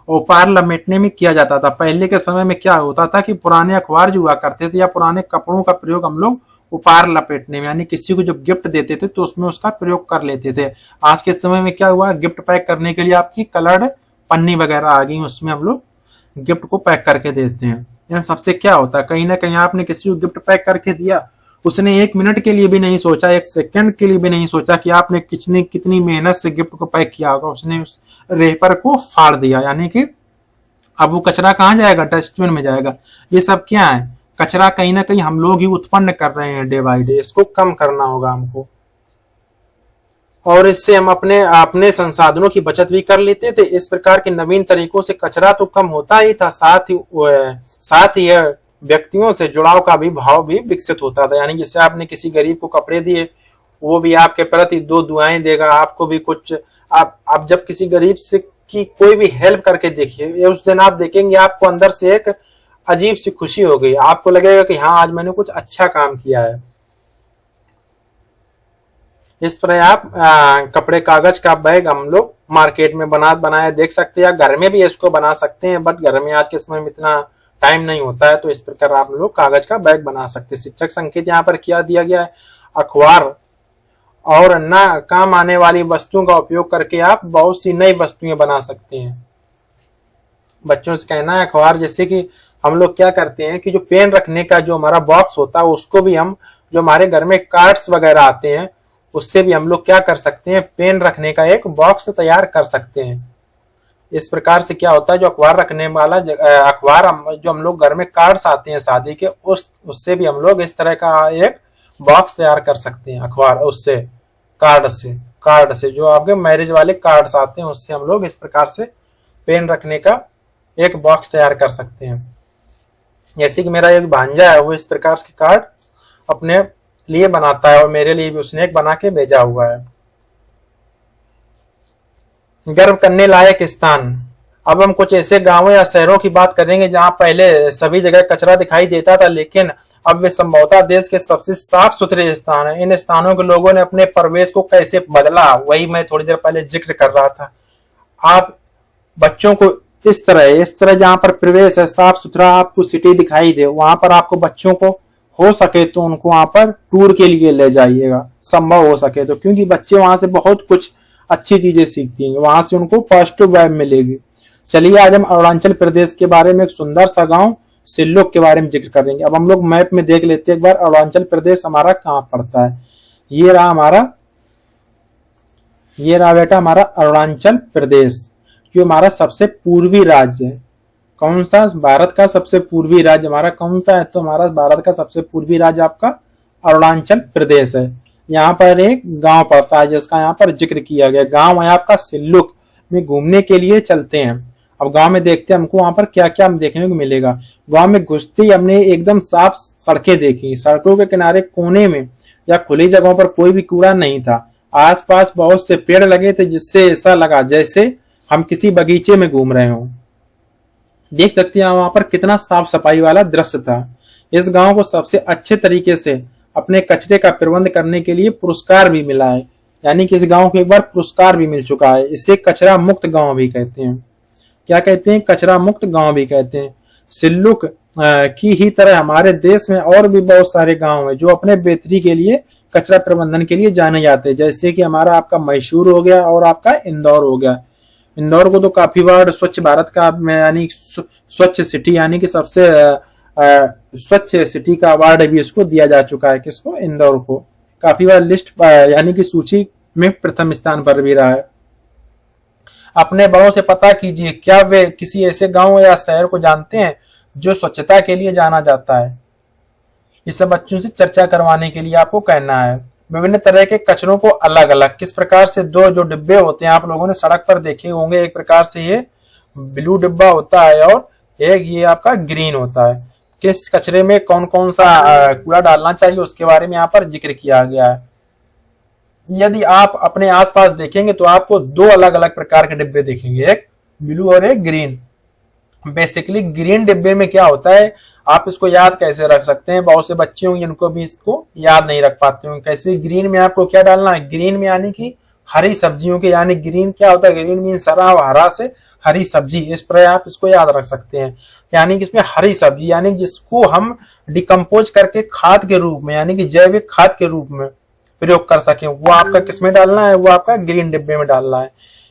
उपहार लपेटने में किया जाता था। पहले के समय में क्या होता था कि पुराने अखबार जो हुआ करते थे या पुराने कपड़ों का प्रयोग हम लोग उपहार लपेटने में, यानी किसी को जब गिफ्ट देते थे तो उसमें उसका प्रयोग कर लेते थे। आज के समय में क्या हुआ, गिफ्ट पैक करने के लिए आपकी कलर्ड पन्नी वगैरह आ गई, उसमें हम लोग गिफ्ट को पैक करके देते हैं। इन सबसे क्या होता है, कहीं ना कहीं आपने किसी को गिफ्ट पैक करके दिया, उसने 1 मिनट के लिए भी नहीं सोचा, 1 सेकंड के लिए भी नहीं सोचा कि आपने कितनी मेहनत से गिफ्ट को पैक किया होगा, उसने उस रेपर को फाड़ दिया। यानी कि अब वो कचरा कहाँ जाएगा, डस्टबिन में जाएगा। ये सब क्या है, कचरा कहीं ना कहीं हम लोग ही उत्पन्न कर रहे हैं डे बाय डे, इसको कम करना होगा हमको। और इससे हम अपने संसाधनों की बचत भी कर लेते थे। इस प्रकार के नवीन तरीकों से कचरा तो कम होता ही था, साथ ही यह व्यक्तियों से जुड़ाव का भी भाव भी विकसित होता था। यानी जिससे आपने किसी गरीब को कपड़े दिए, वो भी आपके प्रति 2 दुआएं देगा, आपको भी कुछ। आप जब किसी गरीब से की कोई भी हेल्प करके देखिए, उस दिन आप देखेंगे आपको अंदर से एक अजीब सी खुशी हो गई, आपको लगेगा कि हाँ आज मैंने कुछ अच्छा काम किया है। इस तरह आप कपड़े कागज का बैग हम लोग मार्केट में बनाए देख सकते हैं, या घर में भी इसको बना सकते हैं, बट घर में आज के समय में इतना टाइम नहीं होता है, तो इस प्रकार आप लोग कागज का बैग बना सकते हैं। शिक्षक संकेत यहाँ पर क्या दिया गया है, अखबार और ना काम आने वाली वस्तुओं का उपयोग करके आप बहुत सी नई वस्तुएं बना सकते हैं। बच्चों से कहना है अखबार, जैसे कि हम लोग क्या करते हैं कि जो पेन रखने का जो हमारा बॉक्स होता है, उसको भी हम, जो हमारे घर में कार्ड्स वगैरह आते हैं, उससे भी हम लोग क्या कर सकते हैं, पेन रखने का एक बॉक्स तैयार कर सकते हैं। इस प्रकार से क्या होता है, जो अखबार रखने वाला अखबार जो हम लोग घर में कार्ड्स आते हैं शादी के, उससे भी हम लोग इस तरह का एक बॉक्स तैयार कर सकते हैं। अखबार उससे कार्ड से जो आपके मैरिज वाले कार्ड्स आते हैं, उससे हम लोग इस प्रकार से पेन रखने का एक बॉक्स तैयार कर सकते हैं। जैसे कि मेरा एक भांजा है, वो इस प्रकार के कार्ड अपने लिए बनाता है और मेरे लिए भी उसने एक बना के भेजा हुआ है। गर्व करने लायक स्थान, अब हम कुछ ऐसे गांवों या शहरों की बात करेंगे जहां पहले सभी जगह कचरा दिखाई देता था, लेकिन अब वे संभवतः देश के सबसे साफ सुथरे स्थान है। इन स्थानों के लोगों ने अपने परिवेश को कैसे बदला, वही मैं थोड़ी देर पहले जिक्र कर रहा था। आप बच्चों को इस तरह जहां पर परिवेश है साफ सुथरा, आपको सिटी दिखाई दे, वहां पर आपको बच्चों को हो सके तो उनको वहां पर टूर के लिए ले जाइएगा, संभव हो सके तो, क्योंकि बच्चे वहां से बहुत कुछ अच्छी चीजें सीखती हैं, वहां से उनको पॉजिटिव वाइब मिलेगी। चलिए आज हम अरुणाचल प्रदेश के बारे में एक सुंदर सा गांव सिल्लोक के बारे में जिक्र करेंगे। अब हम लोग मैप में देख लेते हैं एक बार अरुणाचल प्रदेश हमारा कहाँ पड़ता है। ये रहा बेटा हमारा अरुणाचल प्रदेश, जो हमारा सबसे पूर्वी राज्य है। कौन सा भारत का सबसे पूर्वी राज्य हमारा कौन सा है? तो हमारा भारत का सबसे पूर्वी राज्य आपका अरुणाचल प्रदेश है। यहाँ पर एक गांव पड़ता है जिसका यहाँ पर जिक्र किया गया। गांव है आपका सिल्लुक में घूमने के लिए चलते हैं। अब गांव में देखते हैं हमको वहां पर क्या क्या हम देखने को मिलेगा। गांव में घुसते ही हमने एकदम साफ सड़कें देखी। सड़कों के किनारे कोने में या खुली जगहों पर कोई भी कूड़ा नहीं था। आसपास बहुत से पेड़ लगे थे जिससे ऐसा लगा जैसे हम किसी बगीचे में घूम रहे हों। देख सकते हैं वहां पर कितना साफ सफाई वाला दृश्य था। इस गांव को सबसे अच्छे तरीके से अपने कचरे का प्रबंध करने के लिए पुरस्कार भी मिला है, यानी कि इस गांव को एक बार पुरस्कार भी मिल चुका है। इसे कचरा मुक्त गांव भी कहते हैं। क्या कहते हैं? कचरा मुक्त गांव भी कहते हैं। सिल्लुक की ही तरह हमारे देश में और भी बहुत सारे गांव हैं जो अपने बेहतरी के लिए कचरा प्रबंधन के लिए जाने जाते हैं, जैसे कि हमारा आपका मैसूर हो गया और आपका इंदौर हो गया। इंदौर को तो काफी बार स्वच्छ भारत का यानी स्वच्छ सिटी यानी कि सबसे स्वच्छ सिटी का अवार्ड भी इसको दिया जा चुका है। किसको? इंदौर को। काफी बार लिस्ट यानी कि सूची में प्रथम स्थान पर भी रहा है। अपने बड़ों से पता कीजिए क्या वे किसी ऐसे गांव या शहर को जानते हैं जो स्वच्छता के लिए जाना जाता है। इस सब बच्चों से चर्चा करवाने के लिए आपको कहना है। विभिन्न तरह के कचरों को अलग अलग किस प्रकार से, दो जो डिब्बे होते हैं आप लोगों ने सड़क पर देखे होंगे। एक प्रकार से ये ब्लू डिब्बा होता है और एक ये आपका ग्रीन होता है। किस कचरे में कौन कौन सा कूड़ा डालना चाहिए उसके बारे में यहाँ पर जिक्र किया गया है। यदि आप अपने आसपास देखेंगे तो आपको दो अलग अलग प्रकार के डिब्बे दिखेंगे, एक ब्लू और एक ग्रीन। बेसिकली ग्रीन डिब्बे में क्या होता है, आप इसको याद कैसे रख सकते हैं? बहुत से बच्चे होंगे जिनको भी इसको याद नहीं रख पाते होंगे। कैसे? ग्रीन में आपको क्या डालना है? ग्रीन में यानी कि हरी सब्जियों के, यानी ग्रीन क्या होता है? ग्रीन मीन्स हरा से हरी सब्जी, इस पर आप इसको याद रख सकते हैं। यानी कि इसमें हरी सब्जी यानी जिसको हम डिकम्पोज करके खाद के रूप में यानी कि जैविक खाद के रूप में प्रयोग कर सके, वो आपका किसमें डालना है? वो आपका ग्रीन डिब्बे में डालना है।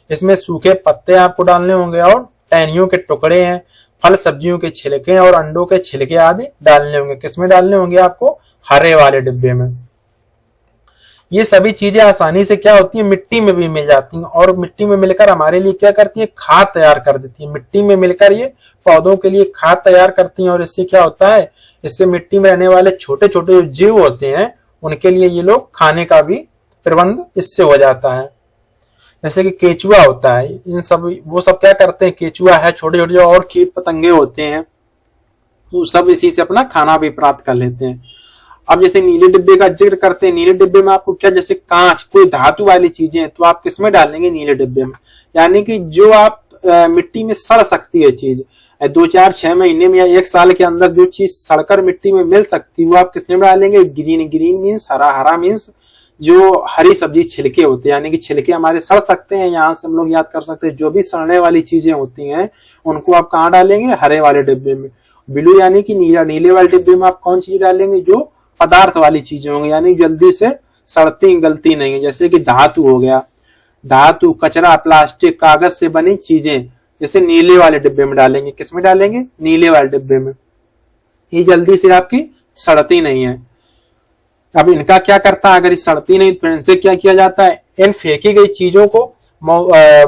इसमें सूखे पत्ते आपको डालने होंगे और टहनियों के टुकड़े हैं, फल सब्जियों के छिलके और अंडों के छिलके आदि डालने होंगे। किसमें डालने होंगे? आपको हरे वाले डिब्बे में। ये सभी चीजें आसानी से क्या होती है? मिट्टी में भी मिल जाती हैं और मिट्टी में मिलकर हमारे लिए क्या करती है? खाद तैयार कर देती है। मिट्टी में मिलकर ये पौधों के लिए खाद तैयार करती हैं और इससे क्या होता है? इससे मिट्टी में रहने वाले छोटे छोटे जीव होते हैं उनके लिए ये लोग खाने का भी प्रबंध इससे हो जाता है। जैसे कि केचुआ होता है, इन सब वो सब क्या करते हैं? केचुआ है, छोटे छोटे और कीट पतंगे होते हैं, तो सब इसी से अपना खाना भी प्राप्त कर लेते हैं। अब जैसे नीले डिब्बे का जिक्र करते हैं, नीले डिब्बे में आपको क्या, जैसे कांच, कोई धातु वाली चीजें तो आप किसमें डालेंगे? नीले डिब्बे में। यानी कि जो आप मिट्टी में सड़ सकती है चीज, 2-4-6 महीने में या 1 साल के अंदर जो चीज सड़कर मिट्टी में मिल सकती है वो आप किसमें डालेंगे? ग्रीन। ग्रीन मीन्स हरा मीन्स जो हरी सब्जी छिलके होते हैं, यानी कि छिलके हमारे सड़ सकते हैं। यहाँ से हम लोग याद कर सकते हैं जो भी सड़ने वाली चीजें होती हैं उनको आप कहाँ डालेंगे? हरे वाले डिब्बे में। ब्लू यानी कि नीला, नीले वाले डिब्बे में आप कौन चीज डालेंगे? जो पदार्थ वाली चीजें होंगी, यानी जल्दी से सड़ती गलती नहीं है, जैसे कि धातु हो गया, धातु, कचरा, प्लास्टिक, कागज से बनी चीजें, जैसे नीले वाले डिब्बे में डालेंगे। किसमें डालेंगे? नीले वाले डिब्बे में। ये जल्दी से आपकी सड़ती नहीं है। अब इनका क्या करता है? अगर ये सड़ती नहीं तो इनसे क्या किया जाता है? इन फेंकी गई चीजों को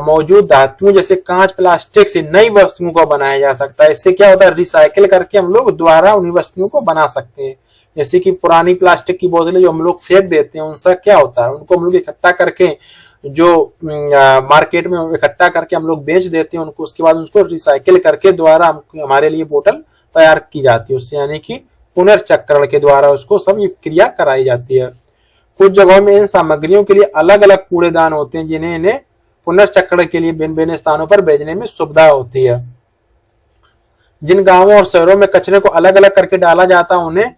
मौजूद धातुओं जैसे कांच, प्लास्टिक से नई वस्तुओं को बनाया जा सकता है। इससे क्या होता है? रिसाइकिल करके हम लोग दोबारा उन्हीं वस्तुओं को बना सकते हैं। जैसे कि पुरानी प्लास्टिक की बोतलें जो हम लोग फेंक देते हैं उनसे क्या होता है? उनको हम लोग इकट्ठा करके जो मार्केट में इकट्ठा करके हम लोग बेच देते हैं उनको, उसके बाद उसको रिसाइकिल करके दोबारा हमारे लिए बोतल तैयार की जाती है उससे, यानी कि पुनर्चक्रण के द्वारा उसको सब ये क्रिया कराई जाती है। कुछ जगहों में इन सामग्रियों के लिए अलग अलग कूड़ेदान होते हैं जिन्हें इन्हें पुनर्चक्रण के लिए भिन्न भिन्न स्थानों पर भेजने में सुविधा होती है। जिन गांवों और शहरों में कचरे को अलग अलग करके डाला जाता है उन्हें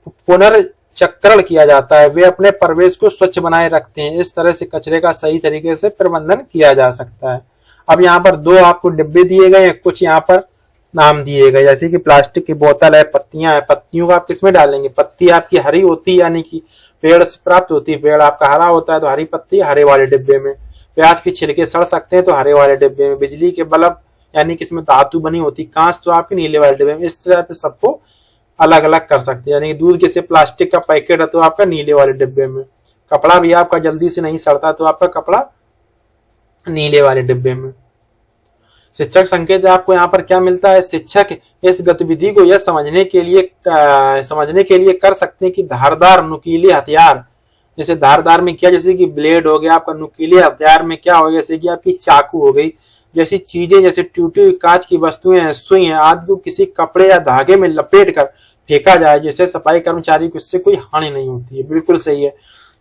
पुनर्चक्रण किया जाता है। वे अपने परिवेश को स्वच्छ बनाए रखते हैं। इस तरह से कचरे का सही तरीके से प्रबंधन किया जा सकता है। अब यहाँ पर दो आपको डिब्बे दिए गए हैं, कुछ यहाँ पर नाम दिए गए, जैसे कि प्लास्टिक की बोतल है, पत्तियां है। पत्तियों को आप किसमें डालेंगे? पत्ती आपकी हरी होती है, यानी कि पेड़ से प्राप्त होती है। पेड़ आपका हरा होता है तो हरी पत्ती हरे वाले डिब्बे में। प्याज के छिलके सड़ सकते हैं तो हरे वाले डिब्बे में। बिजली के बल्ब यानी कि इसमें धातु बनी होती, कांच तो आपके नीले वाले डिब्बे में। इस तरह से सबको अलग अलग कर सकते हैं। यानी कि दूध जैसे प्लास्टिक का पैकेट है तो आपका नीले वाले डिब्बे में। कपड़ा भी आपका जल्दी से नहीं सड़ता तो आपका कपड़ा नीले वाले डिब्बे में। शिक्षक संकेत आपको यहाँ पर क्या मिलता है? शिक्षक इस गतिविधि को यह समझने के लिए कर सकते हैं कि धारदार नुकीले हथियार, जैसे धारदार में क्या, जैसे कि ब्लेड हो गया आपका, नुकीले हथियार में क्या हो गया, जैसे कि आपकी चाकू हो गई, जैसी चीजें जैसे टूटी हुई कांच की वस्तुएं हैं, सुई हैं आदि को किसी कपड़े या धागे में लपेट कर फेंका जाए, जैसे सफाई कर्मचारी को इससे कोई हानि नहीं होती है। बिल्कुल सही है।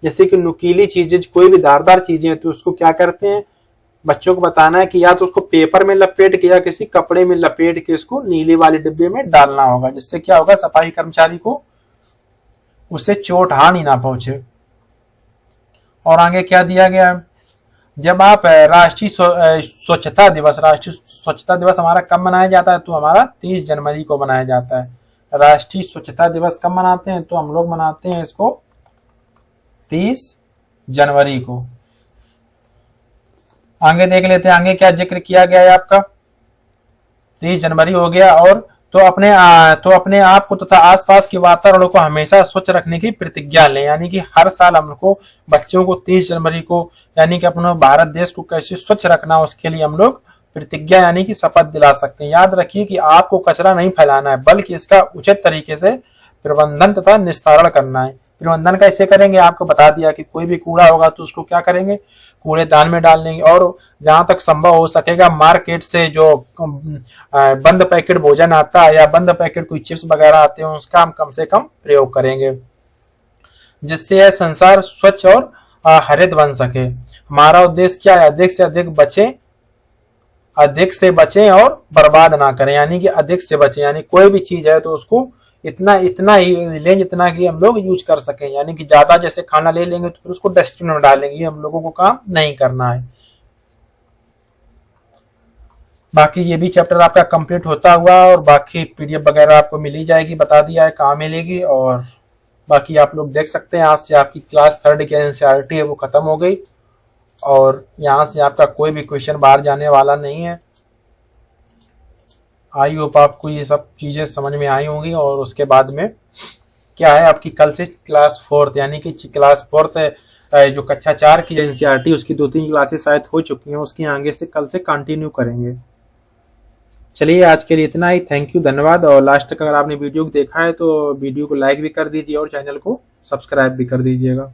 जैसे कि नुकीली चीजें, कोई भी धारदार चीजें तो उसको क्या करते हैं, बच्चों को बताना है कि या तो उसको पेपर में लपेट के या किसी कपड़े में लपेट के उसको नीले वाले डिब्बे में डालना होगा, जिससे क्या होगा, सफाई कर्मचारी को उससे चोट हानि ना पहुंचे। और आगे क्या दिया गया है? जब आप राष्ट्रीय स्वच्छता दिवस हमारा कब मनाया जाता है? तो हमारा 30 जनवरी को मनाया जाता है। राष्ट्रीय स्वच्छता दिवस कब मनाते हैं? तो हम लोग मनाते हैं इसको 30 जनवरी को। आगे देख लेते हैं, आगे क्या जिक्र किया गया है आपका। 30 जनवरी हो गया। और तो अपने आप को तथा आसपास के वातावरण को हमेशा स्वच्छ रखने की प्रतिज्ञा लें। यानी कि हर साल हमको बच्चों को 30 जनवरी को, यानी कि अपने भारत देश को कैसे स्वच्छ रखना, उसके लिए हम लोग प्रतिज्ञा यानी कि शपथ दिला सकते हैं। याद रखिए कि आपको कचरा नहीं फैलाना है, बल्कि इसका उचित तरीके से प्रबंधन तथा निस्तारण करना है। प्रबंधन कैसे करेंगे आपको बता दिया कि कोई भी कूड़ा होगा तो उसको क्या करेंगे, कूड़ेदान में डाल देंगे। और जहां तक संभव हो सकेगा मार्केट से जो बंद पैकेट भोजन आता है या बंद पैकेट कोई चिप्स वगैरह आते हैं उसका हम कम से कम प्रयोग करेंगे, जिससे यह संसार स्वच्छ और हरित बन सके। हमारा उद्देश्य क्या है? अधिक से बचें और बर्बाद ना करें। यानी कि अधिक से बचें, यानी कोई भी चीज है तो उसको इतना ही लें जितना कि हम लोग यूज कर सकें। यानी कि ज्यादा जैसे खाना ले लेंगे तो फिर उसको डस्टबिन में डालेंगे, हम लोगों को काम नहीं करना है। बाकी ये भी चैप्टर आपका कंप्लीट होता हुआ और बाकी पीडीएफ वगैरह आपको मिल ही जाएगी, बता दिया है कहाँ मिलेगी। और बाकी आप लोग देख सकते हैं, आज से आपकी क्लास 3 की एनसीईआरटी है वो खत्म हो गई और यहाँ से आपका कोई भी क्वेश्चन बाहर जाने वाला नहीं है। आई होप आपको ये सब चीजें समझ में आई होंगी। और उसके बाद में क्या है, आपकी कल से क्लास 4 यानी कि क्लास 4 जो कक्षा 4 की एनसीईआरटी उसकी 2-3 क्लासेस शायद हो चुकी हैं, उसकी आगे से कल से कंटिन्यू करेंगे। चलिए आज के लिए इतना ही। थैंक यू, धन्यवाद। और लास्ट तक अगर आपने वीडियो को देखा है तो वीडियो को लाइक भी कर दीजिए और चैनल को सब्सक्राइब भी कर दीजिएगा।